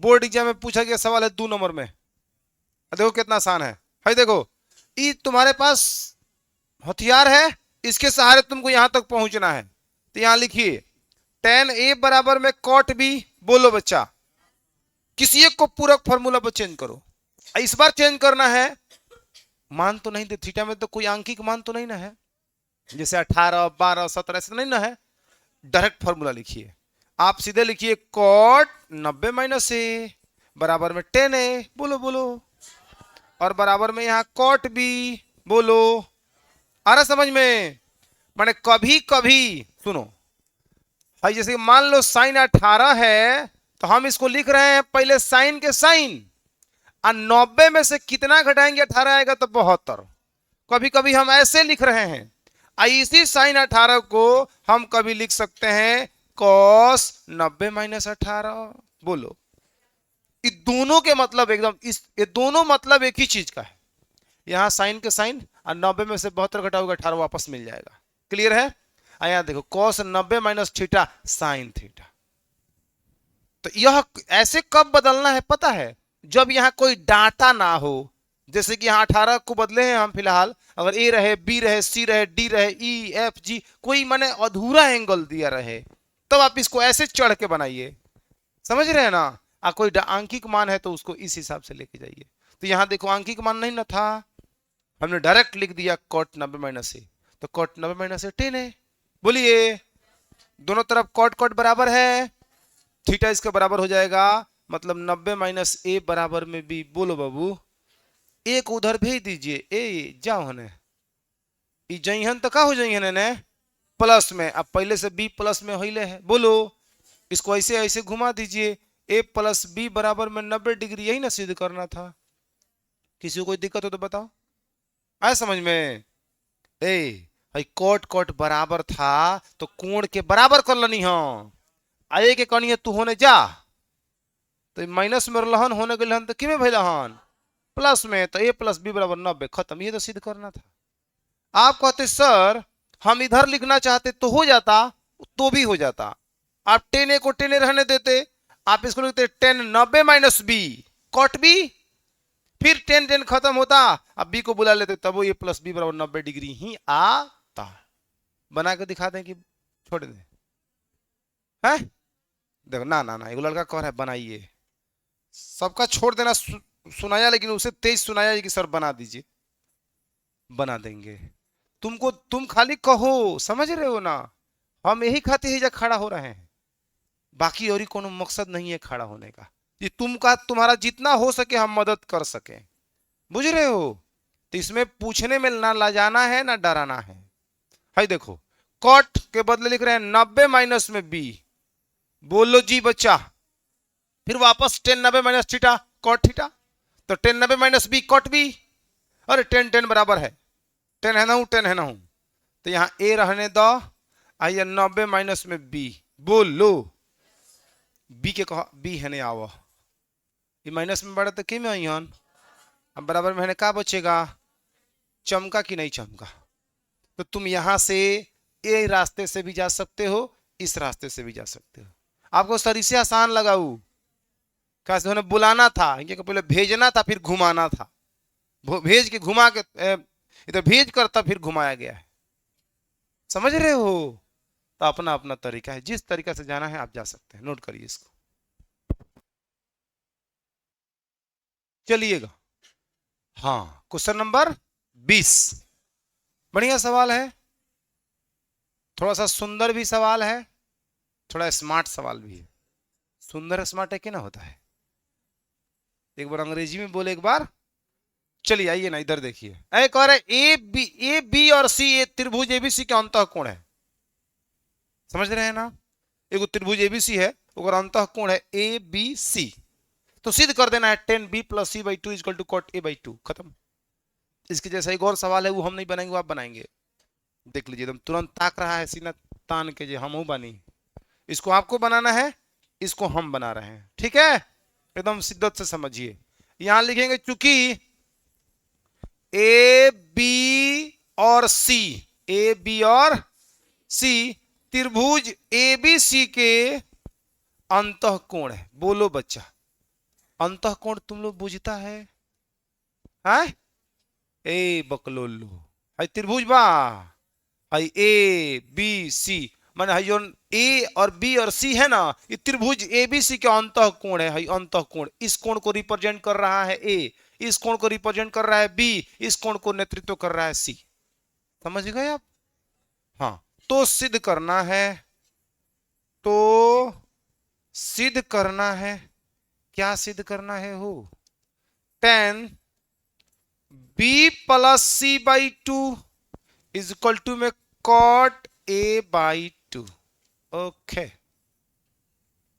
बोर्ड एग्जाम में पूछा गया सवाल है 2 नंबर में, देखो कितना आसान है। भाई देखो ये तुम्हारे पास हथियार है, इसके सहारे तुमको यहां तक पहुंचना है, तो यहां लिखिए tan A बराबर में cot B। बोलो बच्चा, किसी एक को पूरक फॉर्मूला पर चेंज करो, इस बार चेंज करना है, मान तो नहीं दे, थीटा में तो कोई आंकिक मान तो नहीं ना है, जैसे 18 12 17 ऐसे नहीं ना है, डायरेक्ट फॉर्मूला लिखिए। आप सीधे लिखिए cot 90 माइनस A बराबर में tan A। बोलो बोलो, और बराबर में यहां cot B। बोलो आ रहा समझ में? माने कभी कभी सुनो भाई, जैसे मान लो साइन 18 है तो हम इसको लिख रहे हैं पहले साइन के साइन, और 90 में से कितना घटाएंगे 18 आएगा तो 72। कभी कभी हम ऐसे लिख रहे हैं, इसी साइन 18 को हम कभी लिख सकते हैं cos 90 माइनस 18। बोलो ये दोनों के मतलब एकदम ये दोनों मतलब एक ही चीज का है, यहां साइन के साइन और 90 में से 72 घटाओगे 18 वापस मिल जाएगा। क्लियर है? यहां देखो cos 90 minus theta sine theta. तो यह ऐसे कब बदलना है पता है? जब यहां कोई डाटा ना हो, जैसे कि यहां 18 को बदले हैं हम फिलहाल, अगर ए रहे बी रहे सी रहे डी रहे ई एफ जी, कोई माने अधूरा एंगल दिया रहे, तब आप इसको ऐसे चढ़ के बनाइए, समझ रहे हैं ना। कोई आंकिक मान है तो उसको इस हिसाब से लेके जाइए। तो यहाँ देखो आंकिक मान नहीं ना था, हमने डायरेक्ट लिख दिया कॉट 90 माइनस ए, तो कॉट 90 माइनस ए 10 है। बोलिए, दोनों तरफ कॉट कॉट बराबर है, थीटा इसके बराबर हो जाएगा, मतलब 90 माइनस ए बराबर में बी। बोलो बाबू, एक उधर भेज दीजिए, ए जाओ हने जइहन तो का हो जइहन ने प्लस में, अब पहले से बी प्लस में होइले है। बोलो, इसको ऐसे ऐसे घुमा दीजिए, ए प्लस बी बराबर में 90 डिग्री, यही ना सिद्ध करना था। किसी को कोई दिक्कत हो तो बताओ, आए समझ में। ए भाई कोट कोट बराबर था तो कोण के बराबर कर लनी हो, आए के कनिए तू होने जा, तो माइनस में रहन होने गए तो कि में भइलहन प्लस में, तो ए प्लस बी बराबर 90, खत्म, ये तो सिद्ध करना था। आप कहते सर हम इधर लिखना चाहते तो हो जाता, तो भी हो जाता, आप 10 को 10 रहने देते, आप इसको लिखते 10 90 माइनस बी कॉट बी, फिर 10 10 खत्म होता, अब बी को बुला लेते, तब वो ए प्लस बी बराबर 90 डिग्री ही आता। बना के दिखा दें कि छोड़ दें? है देखो ना ना ना, एक लड़का कह रहा है बनाइए, सबका छोड़ देना सुनाया, लेकिन उसे तेज सुनाया कि सर बना दीजिए, बना देंगे। तुमको तुम खाली कहो, समझ रहे हो ना, हम यही खाते ही जा खड़ा हो रहे हैं, बाकी और कोनो मकसद नहीं है खड़ा होने का, कि तुमका तुम्हारा जितना हो सके हम मदद कर सके, बुझ रहे हो। तो इसमें पूछने में ना लाजाना है ना डराना है। हाय देखो, कॉट के बदले लिख रहे हैं 90 माइनस में बी, बोलो जी बच्चा, फिर वापस 10 90 माइनस थीटा कॉट थीटा, तो 10 90 माइनस बी कॉट बी, अरे 10 10 बराबर है, 10 है ना हूं 10 है ना हूं, तो यहां ए रहने दो, आइए 90 माइनस में बी, बोलो बी के कहा बी है नहीं आओ, ये माइनस में बढ़ा तो कि में आई हन, अब बराबर में का बचेगा, चमका कि नहीं चमका। तो तुम यहां से ए रास्ते से भी जा सकते हो, इस रास्ते से भी जा सकते हो, आपको सर इसे आसान लगाऊ, कैसे उन्हें बुलाना था, पहले भेजना था फिर घुमाना था, भेज के घुमा के इधर भेज करता फिर घुमाया गया है, समझ रहे हो। तो अपना अपना तरीका है, जिस तरीका से जाना है आप जा सकते हैं, नोट करिए इसको। चलिएगा, हाँ क्वेश्चन नंबर 20, बढ़िया सवाल है, थोड़ा सा सुंदर भी सवाल है, थोड़ा स्मार्ट सवाल भी है। सुंदर स्मार्ट है कि ना होता है, एक बार अंग्रेजी में बोले एक बार। चलिए आइए ना इधर देखिए, एक और ए बी और सी, ए त्रिभुज एबीसी के अंतः कोण है, समझ रहे हैं ना, एक त्रिभुज एबीसी है, और अंतः कोण है ए बी सी, तो सिद्ध कर देना है 10 B plus C by 2 equal to cot A by 2, खत्म। इसके जैसा एक और सवाल है, वो हम नहीं बनाएंगे, वो आप बनाएंगे, देख लीजिए, एकदम तुरंत ताक रहा है सीना तान के, जो हम बनी, इसको आपको बनाना है, इसको हम बना रहे हैं, ठीक है, एकदम शिद्दत से समझिए। यहां लिखेंगे चूंकि ए बी और सी, ए बी और सी त्रिभुज ए बी सी के अंतः कोण है, बोलो बच्चा, अंतः कोण तुम लोग बुझता है, हाँ? ए बकलोल्लो, हाई त्रिभुज बा, हाई ए बी सी, माने हाई जो ए और बी और सी है ना, ये त्रिभुज ए बी सी के अंतः कोण है, हाई अंतः कोण, इस कोण को रिप्रेजेंट कर रहा है ए, इस कोण को रिप्रेजेंट कर रहा है बी, इस कोण को नेतृत्व कर रहा है सी, समझ गए आप। हाँ, तो सिद्ध करना है, तो सिद्ध करना है, क्या सिद्ध करना है हो, 10 B plus C by 2 is equal to में कॉट ए बाई 2, ओके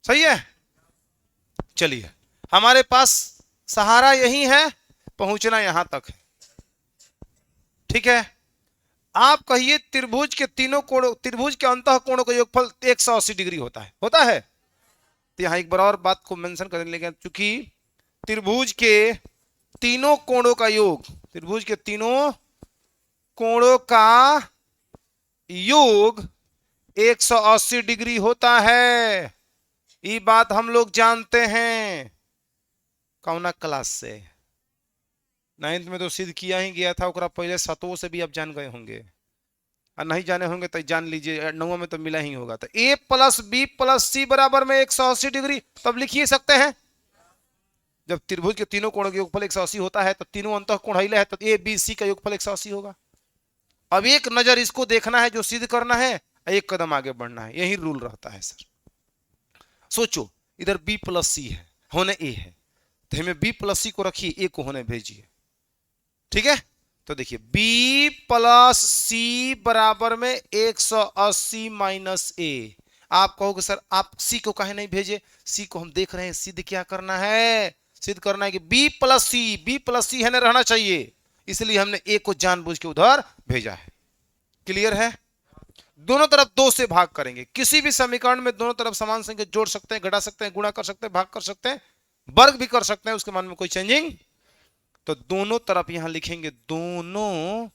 सही है। चलिए, हमारे पास सहारा यही है, पहुंचना यहां तक है, ठीक है। आप कहिए त्रिभुज के तीनों कोणों, त्रिभुज के अंतः कोणों का योगफल 180 डिग्री होता है, होता है। तो यहां एक बार और बात को मेंशन करने लगे, क्योंकि त्रिभुज के तीनों कोणों का योग, त्रिभुज के तीनों कोणों का योग 180 डिग्री होता है, ये बात हम लोग जानते हैं, कौना क्लास से, 9th में तो सिद्ध किया ही गया था, ओकरा पहले सतों से भी आप जान गए होंगे, और नहीं जाने होंगे तो जान लीजिए, 9 में तो मिला ही होगा। तो a प्लस बी प्लस सी बराबर में 180 डिग्री, तब लिखिए सकते हैं। जब त्रिभुज के तीनों कोणों का योगफल 180 होता है तो तीनों अंतःकोण हिले है, तो ए बी सी का योगफल 180 होगा। अब एक नजर इसको देखना है जो सिद्ध करना है, एक कदम आगे बढ़ना है, यही रूल रहता है सर। सोचो इधर b प्लस सी है, होने a है, तो हमें b प्लस सी को रखिए, a को होने भेजिए। ठीक है, तो देखिए b प्लस सी बराबर में 180 माइनस a। आप कहोगे सर आप c को काहे नहीं भेजे? c को हम देख रहे हैं सिद्ध क्या करना है, सिद्ध करना है कि b प्लस सी है ना, रहना चाहिए, इसलिए हमने a को जानबूझ के उधर भेजा है। क्लियर है? दोनों तरफ 2 से भाग करेंगे। किसी भी समीकरण में दोनों तरफ समान संख्या जोड़ सकते हैं, घटा सकते हैं, गुणा कर सकते हैं, भाग कर सकते हैं, वर्ग भी कर सकते हैं, उसके मान में कोई चेंजिंग। तो दोनों तरफ यहां लिखेंगे, दोनों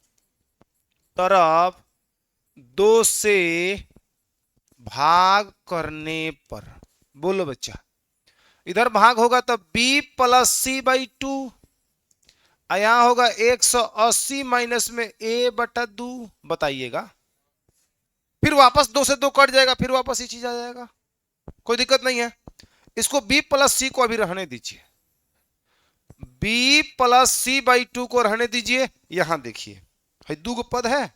तरफ 2 से भाग करने पर, बोलो बच्चा, इधर भाग होगा तो b प्लस सी बाई 2, यहां होगा 180 माइनस में a बटा 2। बताइएगा, फिर वापस 2 से 2 कट जाएगा, फिर वापस ये चीज आ जाएगा, कोई दिक्कत नहीं है। इसको b प्लस सी को अभी रहने दीजिए, b प्लस सी बाई 2 को रहने दीजिए। यहां देखिए दो गो पद है,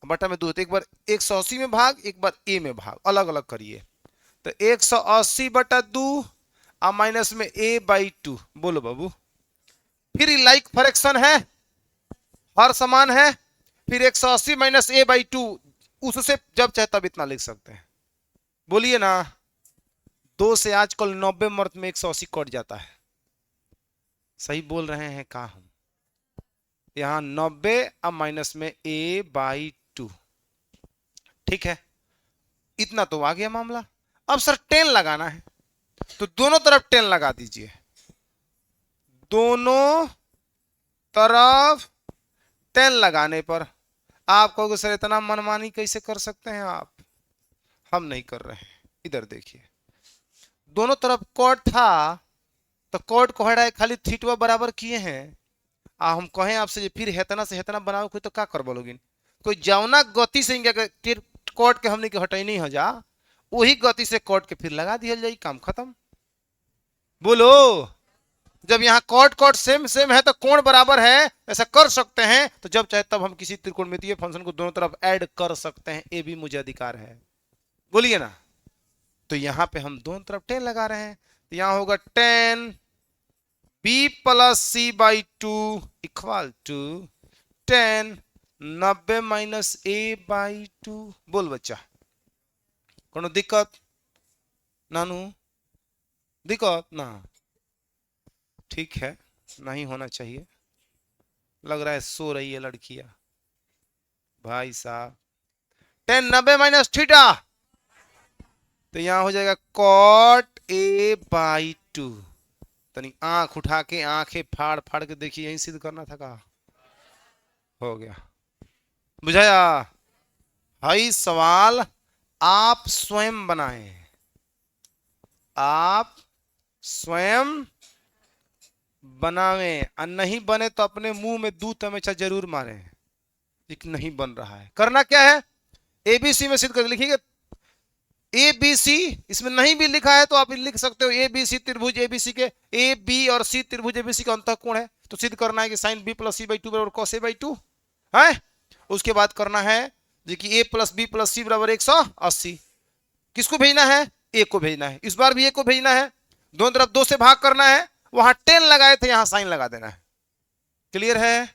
बटा में 2, तो एक बार 180 में भाग, एक बार a में भाग, अलग अलग करिए। तो 180 बटा 2 और माइनस में a बाई 2। बोलो बाबू, फिर लाइक फ्रैक्शन है, हर समान है, फिर 180 माइनस a बाई 2, उससे जब चाहे तब इतना लिख सकते हैं। बोलिए ना, 2 से आजकल 90 मर्द में 180 कट जाता है। सही बोल रहे हैं का हम? यहां 90 और माइनस में a बाई 2। ठीक है, इतना तो आ गया मामला। अब सर 10 लगाना है, तो दोनों तरफ 10 लगा दीजिए, दोनों तरफ 10 लगाने पर आप कहोगे सर इतना मनमानी कैसे कर सकते हैं आप? हम नहीं कर रहे हैं, इधर देखिए, दोनों तरफ कॉट था तो कॉट को हटाए, खाली थीटा बराबर किए हैं। हम कहें आपसे फिर हेतना से हेतना बनाओ कोई, तो क्या कर बोलोगे? कोई जौना गति से कॉट के हमने के हटाई नहीं हो जा, वही गति से कॉट के फिर लगा दिया जाए, काम खत्म। बोलो, जब यहाँ कॉट कॉट सेम सेम है तो कोण बराबर है, ऐसा कर सकते हैं, तो जब चाहे तब हम किसी त्रिकोणमितीय फंक्शन को दोनों तरफ ऐड कर सकते हैं, ये भी मुझे अधिकार है। बोलिए ना, तो यहां पे हम दोनों तरफ 10 लगा रहे हैं, तो यहां होगा 10 b plus C by 2 equal to 10 90 minus a by 2। बोल बच्चा, कोनो दिक्कत? नानू दिक्कत ना? ठीक है, नहीं होना चाहिए, लग रहा है सो रही है लड़कियां। भाई साहब 10 90 माइनस थीटा, तो यहां हो जाएगा कॉट a बाई 2। तनी आंख उठा के आंखें फाड़ फाड़ के देखिए, यही सिद्ध करना था, कहा हो गया, बुझाया? हाई सवाल आप स्वयं बनाए, आप स्वयं बनावे, और नहीं बने तो अपने मुंह में दूध हमेशा जरूर मारे, नहीं बन रहा है। करना क्या है, एबीसी में सिद्ध कर लिखिएगा, ए बी सी, इसमें नहीं भी लिखा है तो आप लिख सकते हो, ए बी सी त्रिभुज एबीसी के, ए बी और सी त्रिभुज एबीसी का अंतःकोण है, तो सिद्ध करना है कि sine B plus C by 2 बराबर कॉस ए बाई 2 है। उसके बाद करना है देखिए, ए प्लस बी प्लस सी बराबर 180। किसको भेजना है? ए को भेजना है, इस बार भी ए को भेजना है, दोनों तरफ 2 से भाग करना है, वहां 10 लगाए थे, यहां साइन लगा देना है। क्लियर है?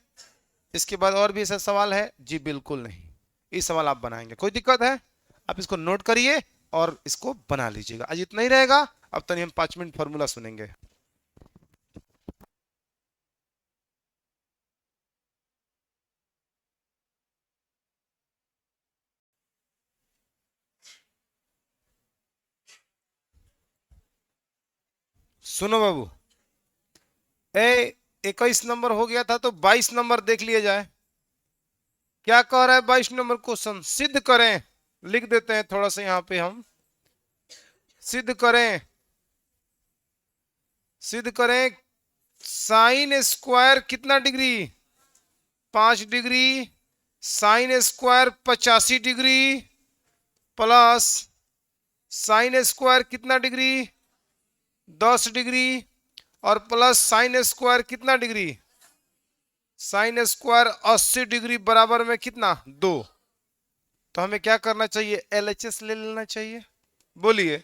इसके बाद और भी ऐसा सवाल है? जी बिल्कुल नहीं, ये सवाल आप बनाएंगे, कोई दिक्कत है? आप इसको नोट करिए और इसको बना लीजिएगा। आज इतना ही रहेगा, अब तक हम 5 मिनट फॉर्मूला सुनेंगे। सुनो बाबू, 21 नंबर हो गया था, तो 22 नंबर देख लिया जाए। क्या कह रहा है 22 नंबर क्वेश्चन? सिद्ध करें, लिख देते हैं थोड़ा सा यहां पे हम, सिद्ध करें, सिद्ध करें साइन स्क्वायर कितना degree? 5 degree sine square 85 degree plus sine square कितना डिग्री 10 डिग्री और प्लस साइन स्क्वायर कितना डिग्री साइन स्क्वायर 80 डिग्री बराबर में कितना 2। तो हमें क्या करना चाहिए LHS ले लेना चाहिए। बोलिए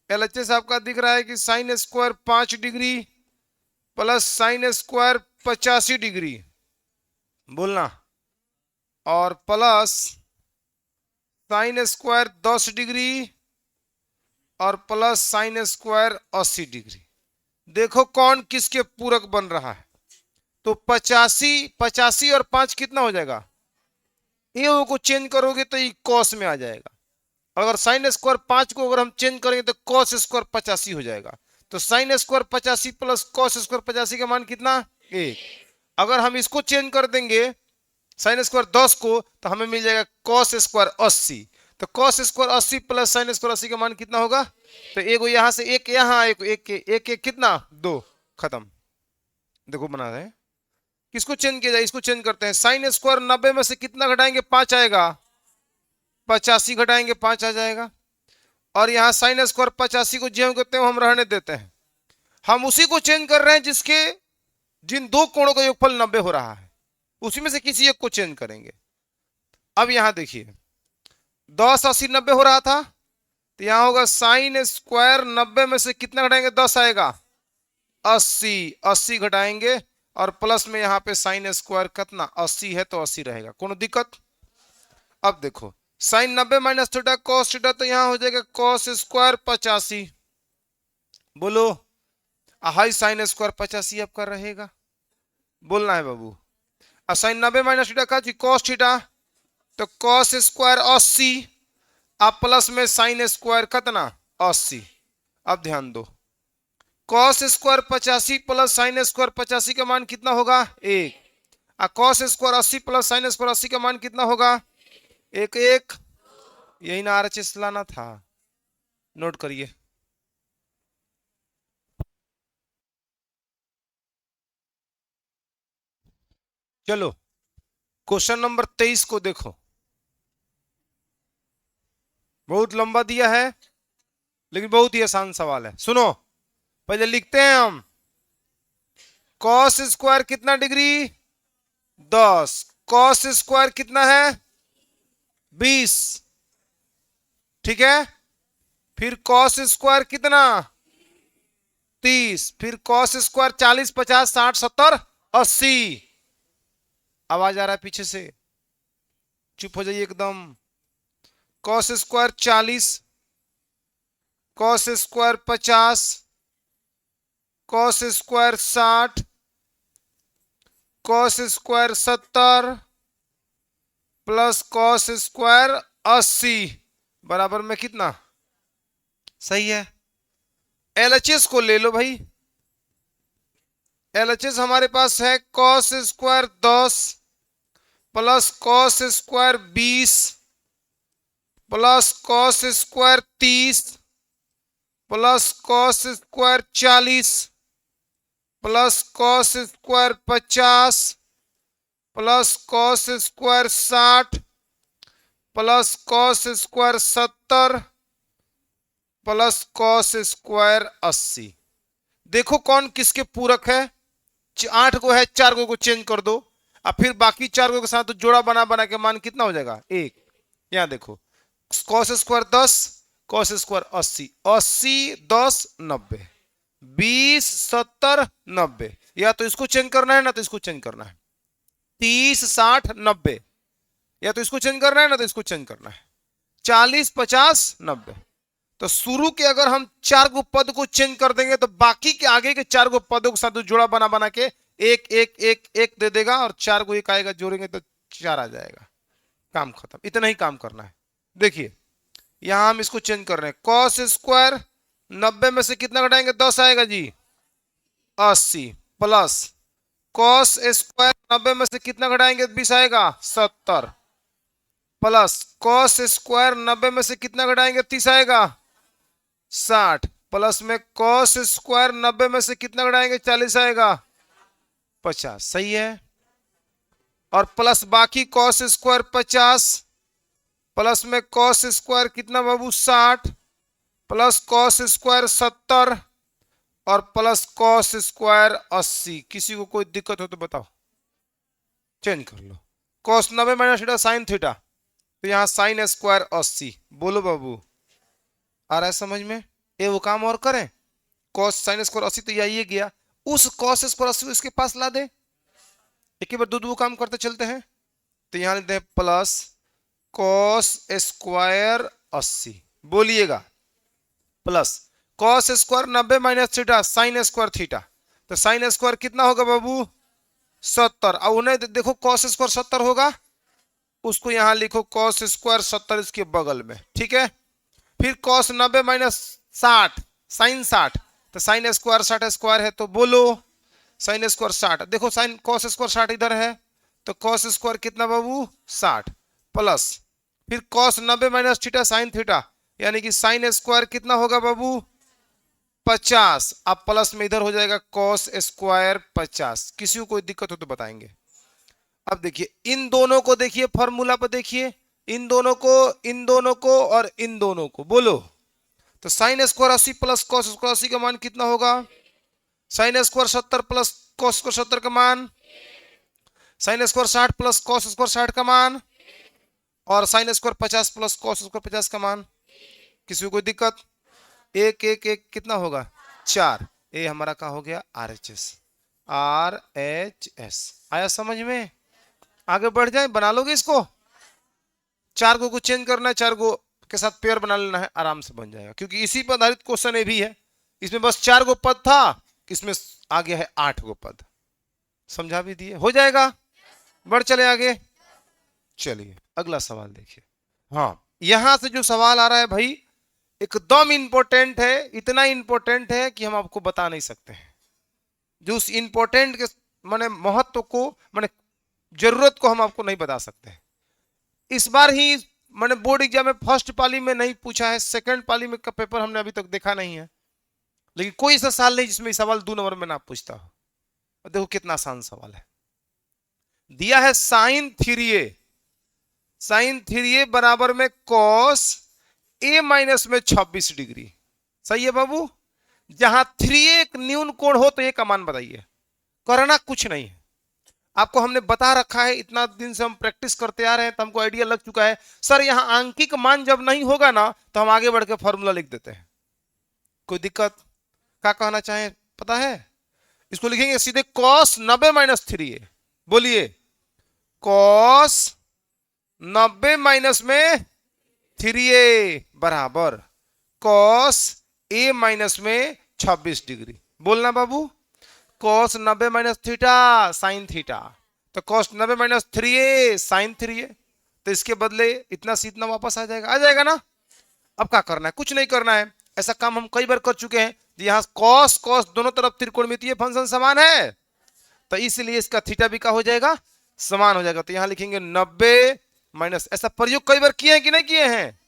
LHS आपका दिख रहा है कि sine square 5 degree plus sine square 85 degree बोलना और प्लस साइन स्क्वायर 10 डिग्री और प्लस साइन स्क्वायर 80 डिग्री। देखो कौन किसके पूरक बन रहा है। तो 85 और 5 कितना हो जाएगा ये को चेंज करोगे तो ये कॉस में आ जाएगा। अगर साइन स्क्वायर 5 को अगर हम चेंज करेंगे तो कॉस स्क्वायर 85 हो जाएगा। तो sine square 85 plus cos square 85 का मान कितना 1। अगर हम इसको चेंज कर देंगे साइन स्क्वायर 10 को तो हमें मिल जाएगा कॉस स्क्वायर 80। तो cos square 80 plus sine square 80 का मान कितना होगा। तो एक यहां से एक यहां एक कितना 2 खत्म। देखो बना रहे हैं किसको चेंज किया जाए इसको चेंज करते हैं। साइन स्क्वायर 90 में से कितना घटाएंगे 5 आएगा 85 घटाएंगे 5 आ जाएगा। और यहाँ साइन स्क्वायर 85 को जो कहते हैं हम रहने देते हैं। हम उसी को चेंज कर रहे हैं जिसके जिन दो कोणों का योगफल 90 हो रहा है उसी में से किसी एक को चेंज करेंगे। अब यहां देखिए 10 80 90 हो रहा था तो यहां होगा साइन स्क्वायर 90 में से कितना घटाएंगे 10 आएगा 80 घटाएंगे और प्लस में यहां पे साइन स्क्वायर कितना 80 है तो 80 रहेगा कोनो दिक्कत। अब देखो sine 90 minus theta cos theta तो यहां हो जाएगा कॉस स्क्वायर 85। बोलो हाई साइन स्क्वायर 85 आपका रहेगा बोलना है बाबू। और साइन 90 माइनस थीटा का कॉस थीटा तो कॉस स्क्वायर 80 अब प्लस में साइन स्क्वायर कितना 80। अब ध्यान दो cos square 85 plus sine square 85 का मान कितना होगा 1। और cos square 80 plus sine square 80 का मान कितना होगा 1 1। यही ना RHS लाना था नोट करिए। चलो क्वेश्चन नंबर 23 को देखो बहुत लंबा दिया है लेकिन बहुत ही आसान सवाल है। सुनो पहले लिखते हैं हम कॉस स्क्वायर कितना डिग्री 10 कॉस स्क्वायर कितना है 20 ठीक है। फिर कॉस स्क्वायर कितना 30 फिर कॉस स्क्वायर 40 50 60 70 80। आवाज आ रहा है पीछे से चुप हो जाइए एकदम। Cos square 40 cos square 50 cos square 60 cos square 70 plus cos square 80 बराबर में कितना सही है। LHS को ले लो भाई। LHS हमारे पास है cos square 10 plus cos square 20 plus cos square 30 plus cos square 40 plus cos square 50 plus cos square 60 plus cos square 70 plus cos square 80। देखो कौन किसके पूरक है 8 को है 4 को चेंज कर दो और फिर बाकी 4 के साथ तो जोड़ा बना बना के मान कितना हो जाएगा 1। यहां देखो कॉस स्क्वायर 10 कॉस स्क्वायर 80 80 10 90 20 70 90। या तो इसको चेंज करना है ना तो इसको चेंज करना है 30 60 90। या तो इसको चेंज करना है ना तो इसको चेंज करना है 40 50 90। तो शुरू के अगर हम 4 को पद को चेंज कर देंगे तो बाकी के आगे के 4 को पदों के साथ जोड़ा बना बना के 1 1 1 1 दे देगा और 4 को 1 आएगा जोड़ेंगे तो 4 आ जाएगा काम खत्म। इतना ही काम करना है। देखिए यहां हम इसको चेंज कर रहे हैं कॉस स्क्वायर 90 में से कितना घटाएंगे 10 आएगा जी 80 प्लस कॉस स्क्वायर 90 में से कितना घटाएंगे 20 आएगा 70 प्लस कॉस स्क्वायर 90 में से कितना घटाएंगे 30 आएगा 60 प्लस में कॉस स्क्वायर 90 में से कितना घटाएंगे 40 आएगा 50। सही है। और प्लस बाकी कॉस स्क्वायर 50 प्लस में कॉस स्क्वायर कितना बाबू 60 प्लस कॉस स्क्वायर 70 और प्लस कॉस स्क्वायर 80। किसी को कोई दिक्कत हो तो बताओ, चेंज कर लो। Cos 90 minus theta sine theta, तो यहाँ साइन स्क्वायर 80। बोलो बाबू आ रहा है समझ में? ये वो काम और करें, कॉस साइन स्क्वायर 80 तो यही गया, उस कॉस स्क्वायर 80 इसके पास ला दे, एक ही बार दो काम करते चलते हैं। तो यहां लेते हैं प्लस कॉस स्क्वायर 80, बोलिएगा plus cos square 90 minus theta sign square theta, तो साइन स्क्वायर कितना होगा बाबू 70। अब उन्हें देखो कॉस स्क्वायर 70 होगा, उसको यहां लिखो कॉस स्क्वायर 70 इसके बगल में, ठीक है। फिर कॉस 90 माइनस 60 साइन 60, तो साइन स्क्वायर 60 स्क्वायर है, तो बोलो साइन स्क्वायर 60। देखो साइन कॉस स्क्वायर 60 इधर है, तो कॉस स्क्वायर कितना बाबू 60 प्लस फिर cos 90 minus theta sine theta, यानी कि साइन स्क्वायर कितना होगा बाबू 50। अब प्लस में इधर हो जाएगा कॉस स्क्वायर 50। किसी को कोई दिक्कत हो तो बताएंगे। अब देखिए इन दोनों को, देखिए फॉर्मूला पर देखिए, इन दोनों को, इन दोनों को और इन दोनों को, बोलो तो sine square 80 plus cos square 80 का मान कितना होगा, sine square 70 plus cos square 70 का मान, sine square 60 plus cos square 60 का मान, और sine square 50 plus cos square 50 का मान। किसी को कोई दिक्कत? एक एक एक कितना होगा 4। ये हमारा क्या हो गया RHS, RHS आया समझ में? आगे बढ़ जाए, बना लोगे इसको, 4 को कुछ चेंज करना है, 4 को के साथ पेयर बना लेना है, आराम से बन जाएगा, क्योंकि इसी पर आधारित क्वेश्चन ये भी है। इसमें बस 4 गो पद था, इसमें आ गया है 8 गो पद, समझा भी दिए, हो जाएगा। बढ़ चले आगे, चलिए अगला सवाल देखिए। हाँ यहां से जो सवाल आ रहा है भाई एकदम इंपॉर्टेंट है, इतना इंपॉर्टेंट है कि हम आपको बता नहीं सकते हैं। जो उस इंपॉर्टेंट के माने महत्व को, माने जरूरत को हम आपको नहीं बता सकते। इस बार ही मैंने बोर्ड एग्जाम में फर्स्ट पाली में नहीं पूछा है, सेकंड पाली में का पेपर हमने अभी तक देखा नहीं है, लेकिन कोई ऐसा साल नहीं जिसमें सवाल 2 नंबर में ना पूछता हो। देखो कितना आसान सवाल है, दिया है साइन 3a, साइन 3a बराबर में कॉस a माइनस में 26 डिग्री। सही है बाबू? जहां 3a एक न्यून कोण हो तो ये का मान बताइए, करना कुछ नहीं है, आपको हमने बता रखा है, इतना दिन से हम प्रैक्टिस करते आ रहे हैं तो हमको आइडिया लग चुका है। सर यहां आंकिक मान जब नहीं होगा ना तो हम आगे बढ़ के फॉर्मूला लिख देते हैं, कोई दिक्कत? क्या कहना चाहें पता है? इसको लिखेंगे सीधे कॉस 90 माइनस 3a, बोलिए कॉस 90 माइनस में 3a बराबर कॉस a माइनस में 26 डिग्री। बोलना बाबू cos 90 minus theta sine theta, तो cos 90 minus 3a sine 3a, तो इसके बदले इतना से इतना वापस आ जाएगा, आ जाएगा ना। अब क्या करना है? कुछ नहीं करना है, ऐसा काम हम कई बार कर चुके हैं। यहाँ कॉस कॉस दोनों तरफ त्रिकोणमितीय फंक्शन समान है, तो इसलिए इसका थीटा भी क्या हो जाएगा समान हो जाएगा। तो यहां लिखेंगे 90 माइनस, ऐसा प्रयोग कई बार किए हैं कि नहीं किए हैं?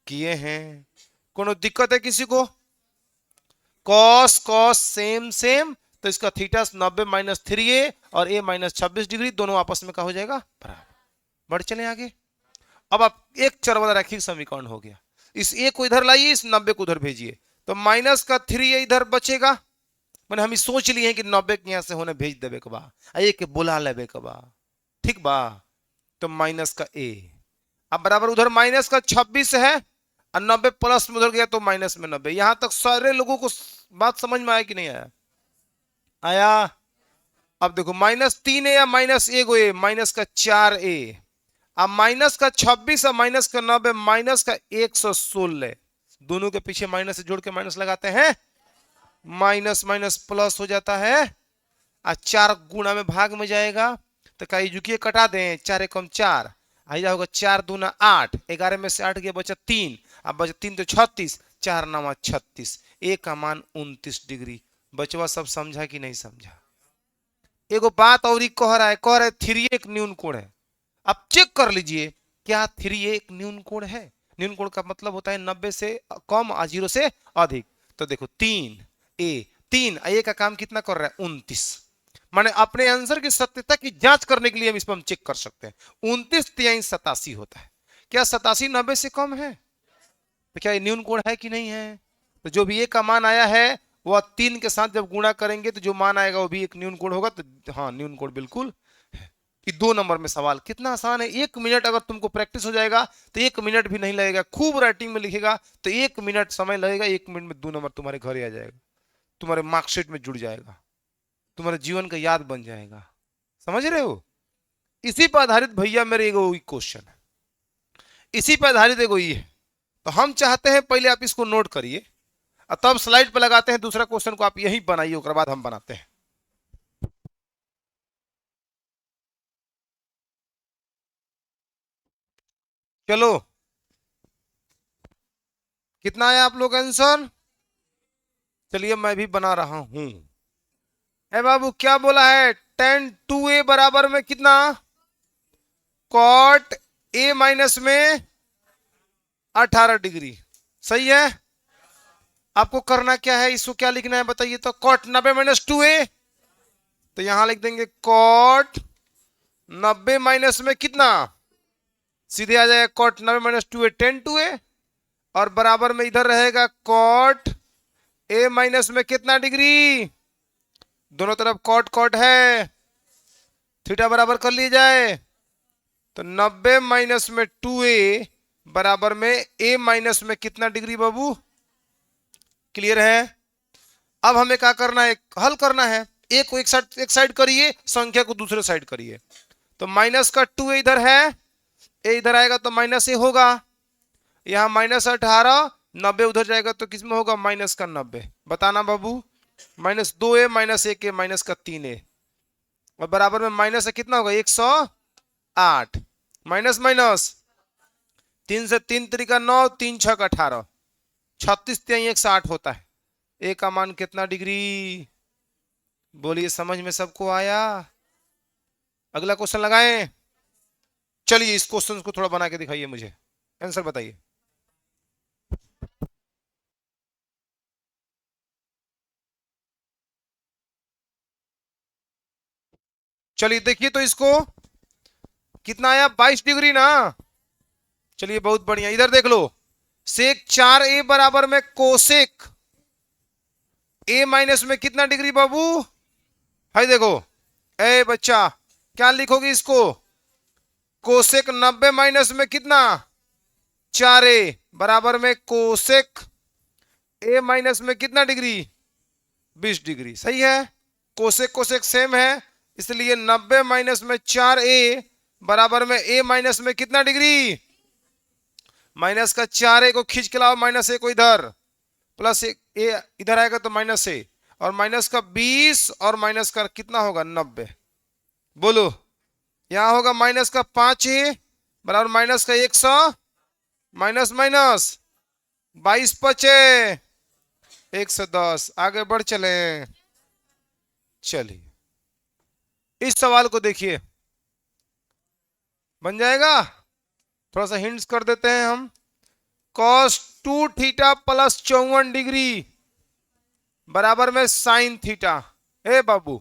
किए हैं। कोनो दिक्कत है किसी को? कॉस कॉस सेम सेम, तो इसका थीटा 90 माइनस 3a और a माइनस 26 डिग्री दोनों आपस में क्या हो जाएगा बराबर। बढ़ चले आगे। अब आप एक चर वाला रैखिक समीकरण हो गया, इस a को इधर लाइए, इस 90 को उधर भेजिए, तो माइनस का 3a इधर बचेगा। मैंने हम सोच लिए हैं कि 90 के यहां से होने भेज देवे के बा, आइए के बुला लेवे के बा, ठीक बा। तो माइनस का a अब बराबर उधर माइनस का 26 है और 90 प्लस में उधर गया तो माइनस में 90। यहां तक सारे लोगों को बात समझ में आया कि नहीं आया? आया। अब देखो माइनस 3a या माइनस ए गो, माइनस का 4a, अब माइनस का 26 और माइनस का 90, माइनस का 116, दोनों के पीछे माइनस से जोड़ के माइनस लगाते हैं, माइनस माइनस प्लस हो जाता है, और 4 गुणा में भाग में जाएगा, तो कई जुकिए कटा दें, 4 एकम 4, आइया होगा 4 दूना 8, 11 में से 8 गया बचा 3, अब बचा 3 तो 36, 4 नामा 36, a का मान 29 डिग्री। बचवा सब समझा कि नहीं समझा? एगो बात और ही कह रहा है, 3a एक न्यून कोण है। अब चेक कर लीजिए क्या 3a एक न्यून कोण है? न्यून कोण का मतलब होता है 90 से कम और 0 से अधिक। तो देखो 3a का काम कितना कर रहा है 29, माने अपने आंसर की सत्यता की जांच करने के लिए हम इस पर हम चेक कर सकते हैं। 29 होता है। क्या 87 90 से कम है? तो क्या ये न्यून कोण है कि नहीं है? तो जो भी ए का मान आया है वह 3 के साथ जब गुणा करेंगे तो जो मान आएगा वो भी एक न्यून कोण होगा। तो हाँ, न्यून कोण बिल्कुल। कि 2 नंबर में सवाल कितना आसान है। 1 मिनट अगर तुमको प्रैक्टिस हो जाएगा तो 1 मिनट भी नहीं लगेगा। खूब राइटिंग में लिखेगा तो 1 मिनट समय लगेगा, 1 मिनट में 2 नंबर तुम्हारे घर आ जाएगा, तुम्हारे मार्कशीट में जुड़ जाएगा, तुम्हारे जीवन का याद बन जाएगा। समझ रहे हो? इसी पर आधारित भैया मेरे एगो क्वेश्चन है, इसी पर आधारित एगो ये है। तो हम चाहते हैं पहले आप इसको नोट करिए और तब स्लाइड पे लगाते हैं दूसरा क्वेश्चन को, आप यही बनाइए, उसके बाद हम बनाते हैं। चलो, कितना है आप लोग आंसर? चलिए मैं भी बना रहा हूं। ए बाबू क्या बोला है? टेन टू ए बराबर में कितना? कॉट ए माइनस में 18 डिग्री। सही है। आपको करना क्या है, इसको क्या लिखना है बताइए तो? Cot 90 - 2a। तो यहां लिख देंगे कॉट 90 में कितना, सीधे आ जाएगा कॉट 90 - 2a 10 2a। और बराबर में इधर रहेगा कॉट ए माइनस में कितना डिग्री, दोनों तरफ कॉट कॉट है, थीटा बराबर कर लिए जाए। तो 90 - 2a बराबर में ए माइनस में कितना डिग्री बाबू? क्लियर है? अब हमें क्या करना है, हल करना है। ए को एक साइड करिए, संख्या को दूसरे साइड करिए। तो माइनस का 2a इधर है, ए इधर आएगा तो माइनस ए होगा। यहां -18, 90 उधर जाएगा तो किसमें होगा? -90। बताना बाबू। -2a -1a -3a और बराबर में माइनस से कितना होगा? 108। माइनस माइनस 3 से 3 तरीका 9, 3 6 18, 36 3 160 होता है। ए का मान कितना डिग्री? बोलिए, समझ में सबको आया? अगला क्वेश्चन लगाएं। चलिए इस क्वेश्चन को थोड़ा बना के दिखाइए मुझे, आंसर बताइए। चलिए देखिए तो इसको, कितना आया? 22 डिग्री ना। चलिए बहुत बढ़िया, इधर देख लो। सेक 4a बराबर में कोसेक ए माइनस में कितना डिग्री बाबू? है देखो, ए बच्चा क्या लिखोगे इसको? कोसेक 90 में कितना? 4a बराबर में कोसेक ए माइनस में कितना डिग्री? 20 डिग्री। सही है। कोसेक कोसेक सेम है, इसलिए 90 - 4a बराबर में ए माइनस में कितना डिग्री? माइनस का 4a को खींच के लाओ, माइनस ए को इधर, प्लस ए इधर आएगा तो माइनस ए, और माइनस का 20 और माइनस का कितना होगा? 90। बोलो, यहां होगा माइनस का 5a बराबर माइनस का 100, माइनस माइनस 22 × 5 = 110। आगे बढ़ चले। चलिए इस सवाल को देखिए, बन जाएगा। थोड़ा सा हिंट्स कर देते हैं हम। cos 2 थीटा प्लस 54 डिग्री बराबर में साइन थीटा। ए बाबू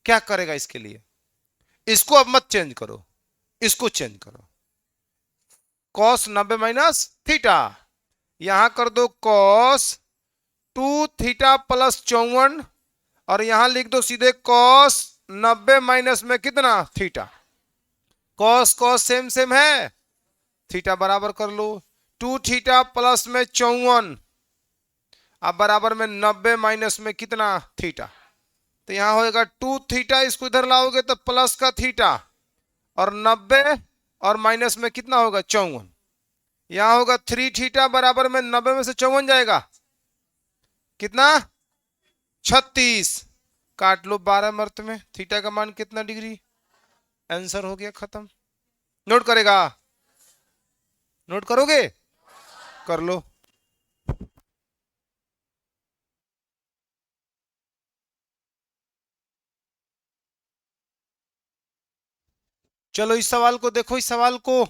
क्या करेगा इसके लिए? इसको अब मत चेंज करो, इसको चेंज करो। cos 90 - थीटा, यहां कर दो cos 2 थीटा प्लस 54 और यहां लिख दो सीधे cos 90 में कितना? Theta. cos cos same same है, थीटा बराबर कर लो। 2 थीटा प्लस में 54 अब बराबर में 90 में कितना? थीटा। तो यहां होएगा 2 थीटा, इसको इधर लाओगे तो प्लस का थीटा, और 90 और माइनस में कितना होगा? 54। यहां होगा 3 थीटा बराबर में 90 में से 54 जाएगा कितना? 36। काट लो 12 मर्त में, थीटा का मान कितना डिग्री? आंसर हो गया, खत्म। नोट करेगा? नोट करोगे? कर लो। चलो इस सवाल को देखो, इस सवाल को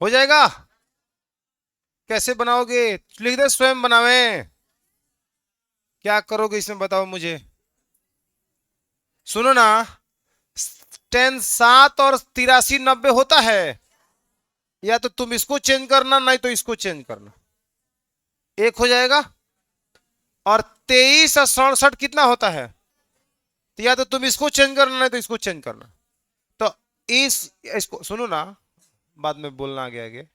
हो जाएगा। कैसे बनाओगे? लिख दे स्वयं बनावे। क्या करोगे इसमें बताओ मुझे। सुनो ना, टेन 7 और 83 90 होता है। या तो तुम इसको चेंज करना, नहीं तो इसको चेंज करना, एक हो जाएगा। और 23 और 67 कितना होता है? तो या तो तुम इसको चेंज करना, नहीं तो इसको चेंज करना। तो इसको सुनो ना, बाद में बोलना आगे आगे।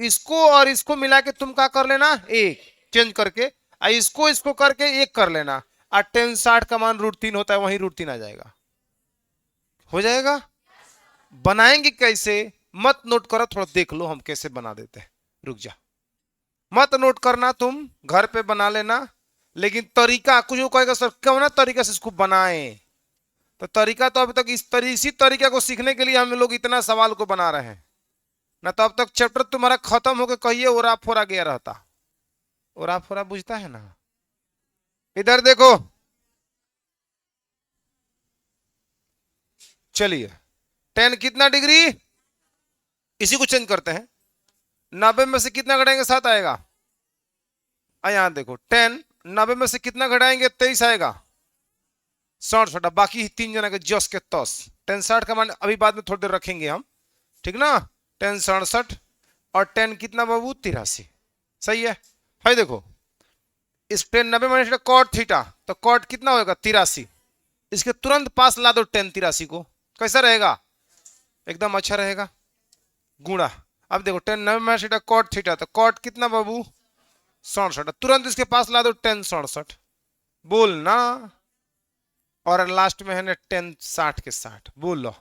इसको और इसको मिला के तुम क्या कर लेना, एक चेंज करके, और इसको इसको करके एक कर लेना। और टेन 60 का मान √3 होता है, वहीं √3 आ जाएगा, हो जाएगा। बनाएंगे कैसे, मत नोट करो, थोड़ा देख लो हम कैसे बना देते हैं। रुक जा, मत नोट करना, तुम घर पे बना लेना। लेकिन तरीका कुछ वो कहेगा सर क्यों ना तरीका से इसको बनाए, तो तरीका तो अभी तक इसी तरीके को सीखने के लिए हम लोग इतना सवाल को बना रहे हैं ना। तो अब तक चैप्टर तुम्हारा खत्म होकर कहिए ओरा फोरा गया रहता। ओरा फोरा बुझता है ना। इधर देखो, चलिए 10 कितना डिग्री, इसी को चेंज करते हैं। 90 में से कितना घटाएंगे, 7 आएगा। यहां देखो 10 90 में से कितना घटाएंगे, 23 आएगा। 67, बाकी 3 जना के जस के तस। 10 60 का मान अभी बाद में थोड़ी देर रखेंगे हम, ठीक ना। 10 67 और 10 कितना बाबू, 83। सही है। भाई देखो, इस 10 90 माइनस कॉट थीटा, तो कॉट कितना होगा, 83। इसके तुरंत पास ला दो 10 83 को, कैसा रहेगा, एकदम अच्छा रहेगा, गुणा। अब देखो 10 90 माइनस कॉट थीटा, तो कॉट कितना बाबू, 67। तुरंत इसके पास ला दो 10 67, बोलना। और लास्ट में है ना 10 60 के 60, बोल लो।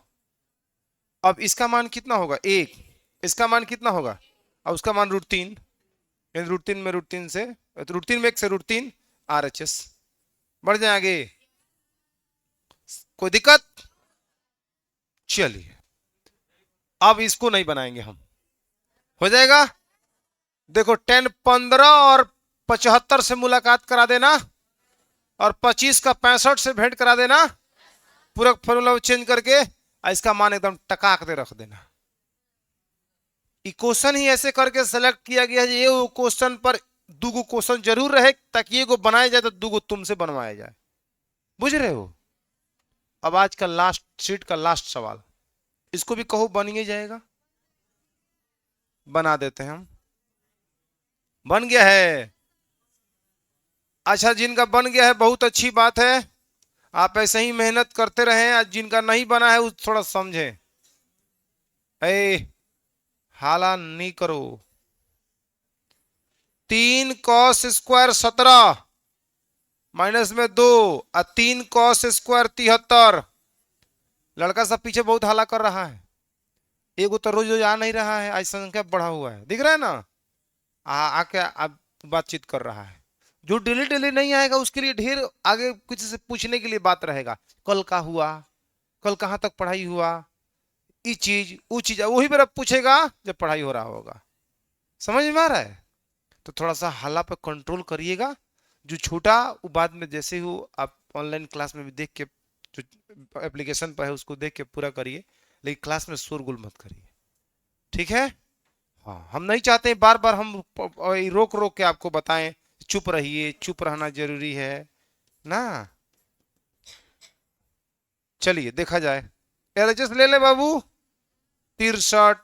अब इसका मान कितना होगा, एक। इसका मान कितना होगा, अब उसका मान √3। √3 में √3 से, √3 में 1 से √3 RHS। बढ़ जाए आगे, कोई दिक्कत। चलिए अब इसको नहीं बनाएंगे हम, हो जाएगा। देखो 10 15 और 75 से मुलाकात करा देना, और 25 का 65 से भेंट करा देना, पूरा फॉर्मूला चेंज करके। इसका मान एकदम टकाक दे रख देना। क्वेश्चन ही ऐसे करके सेलेक्ट किया गया है, ये क्वेश्चन पर दूगो क्वेश्चन जरूर रहे, ताकि एगो बनाया जाए तो दूगो तुमसे बनवाया जाए, बुझ रहे हो। अब आज का लास्ट शीट का लास्ट सवाल, इसको भी कहो बन ही जाएगा, बना देते हैं हम। बन गया है, अच्छा जिनका बन गया है बहुत अच्छी बात है, आप ऐसे ही मेहनत करते रहें। आज जिनका नहीं बना है वो थोड़ा समझे, हाला नहीं करो। 3 cos स्क्वायर 17 माइनस में 2 और 3 cos स्क्वायर 73। लड़का सब पीछे बहुत हाला कर रहा है, एगो तो रोज रोज आ नहीं रहा है, आज संख्या बढ़ा हुआ है, दिख रहा है ना। आके अब बातचीत कर रहा है। जो डेली डेली नहीं आएगा उसके लिए ढेर आगे कुछ से पूछने के लिए बात रहेगा, कल का हुआ, कल कहाँ तक पढ़ाई हुआ, ये चीज वो चीज, वही मेरा पूछेगा जब पढ़ाई हो रहा होगा। समझ में आ रहा है। तो थोड़ा सा हल्ला पे कंट्रोल करिएगा, जो छोटा वो बाद में जैसे हो आप ऑनलाइन क्लास में भी देख के, जो एप्लीकेशन पर है उसको देख के पूरा करिए, लेकिन क्लास में शोरगुल मत करिए, ठीक है। हाँ, हम नहीं चाहते बार बार हम रोक रोक के आपको बताएं चुप रहिए, चुप रहना जरूरी है ना। चलिए देखा जाए, एलएचएस ले ले बाबू। 63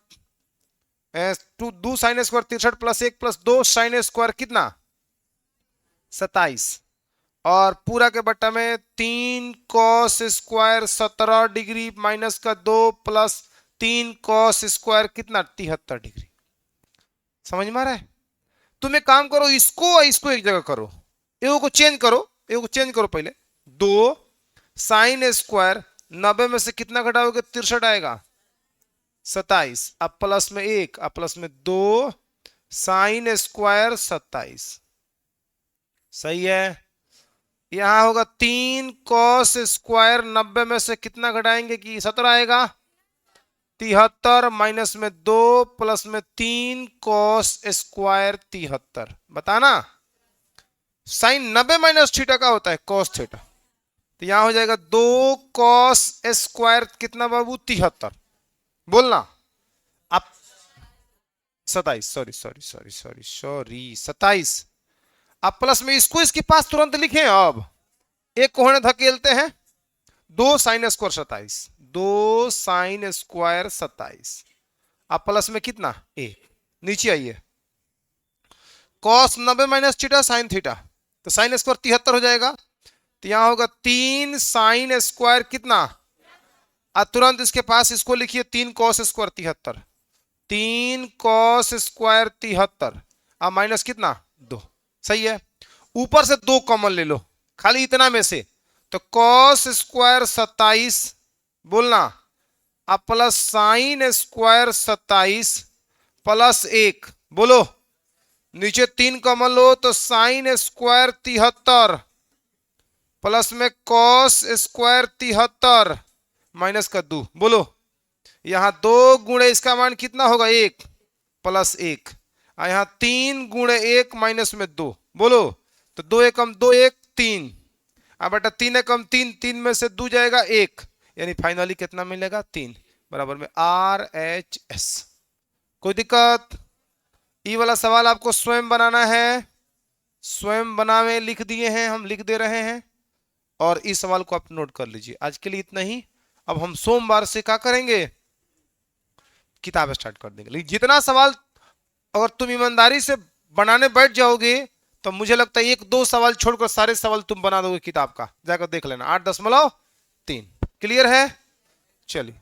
2 sin square 63 plus 1 plus 2 sin square कितना, 27। और पूरा के बट्टा में 3 cos स्क्वायर 17 डिग्री माइनस का 2 प्लस 3 cos स्क्वायर कितना, 73 डिग्री। समझ में आ रहा है। तुम एक काम करो, इसको इसको एक जगह करो, एगो को चेंज करो, एगो को चेंज करो पहले। 2 sin स्क्वायर 90 में से कितना घटाओगे, 63 आएगा, 27। अब प्लस में 1, अब प्लस में 2 sin स्क्वायर 27। सही है। यहां होगा 3 cos स्क्वायर 90 में से कितना घटाएंगे कि 17 आएगा, 73 माइनस में 2 प्लस में 3 cos स्क्वायर 73। बताना साइन 90 माइनस थीटा का होता है cos थीटा, तो यहां हो जाएगा 2 cos स्क्वायर कितना बाबू, 73। बोलना आप 27, सॉरी 27। अब प्लस में इसको इसके पास तुरंत लिखें। अब एक कोने धकेलते हैं, 2 साइन स्क्वायर 27, 2 साइन स्क्वायर 27, अब प्लस में कितना 1, नीचे आइए cos 90 minus theta sine theta, तो साइन स्क्वायर 73 हो जाएगा, तो यहां होगा 3 साइन स्क्वायर कितना, अब तुरंत इसके पास इसको लिखिए 3 कॉस स्क्वायर 73, 3 कॉस स्क्वायर 73, अब माइनस कितना 2, सही है। ऊपर से 2 कॉमन ले लो खाली इतना में से, तो कॉस स्क्वायर 27 बोलना, अब प्लस साइन स्क्वायर 27 प्लस 1 बोलो, नीचे 3 कॉमन लो तो साइन स्क्वायर 73 प्लस में कॉस स्क्वायर 73 माइनस कर दू, बोलो यहां 2 गुणे इसका मान कितना होगा 1 प्लस 1, यहां 3 गुणे 1 माइनस में 2, बोलो तो 2 एकम 2 1 3, अब बेटा 3 एकम 3, 3 में से 2 जाएगा 1, यानी फाइनली कितना मिलेगा 3 बराबर में RHS। कोई दिक्कत? ये वाला सवाल आपको स्वयं बनाना है, स्वयं बनावे लिख दिए हैं, हम लिख दे रहे हैं, और इस सवाल को आप नोट कर लीजिए। आज के लिए इतना ही, अब हम सोमवार से क्या करेंगे, किताब स्टार्ट कर देंगे। लेकिन जितना सवाल अगर तुम ईमानदारी से बनाने बैठ जाओगे तो मुझे लगता है 1-2 सवाल छोड़कर सारे सवाल तुम बना दोगे किताब का, जाकर देख लेना 8.3। क्लियर है? चलिए।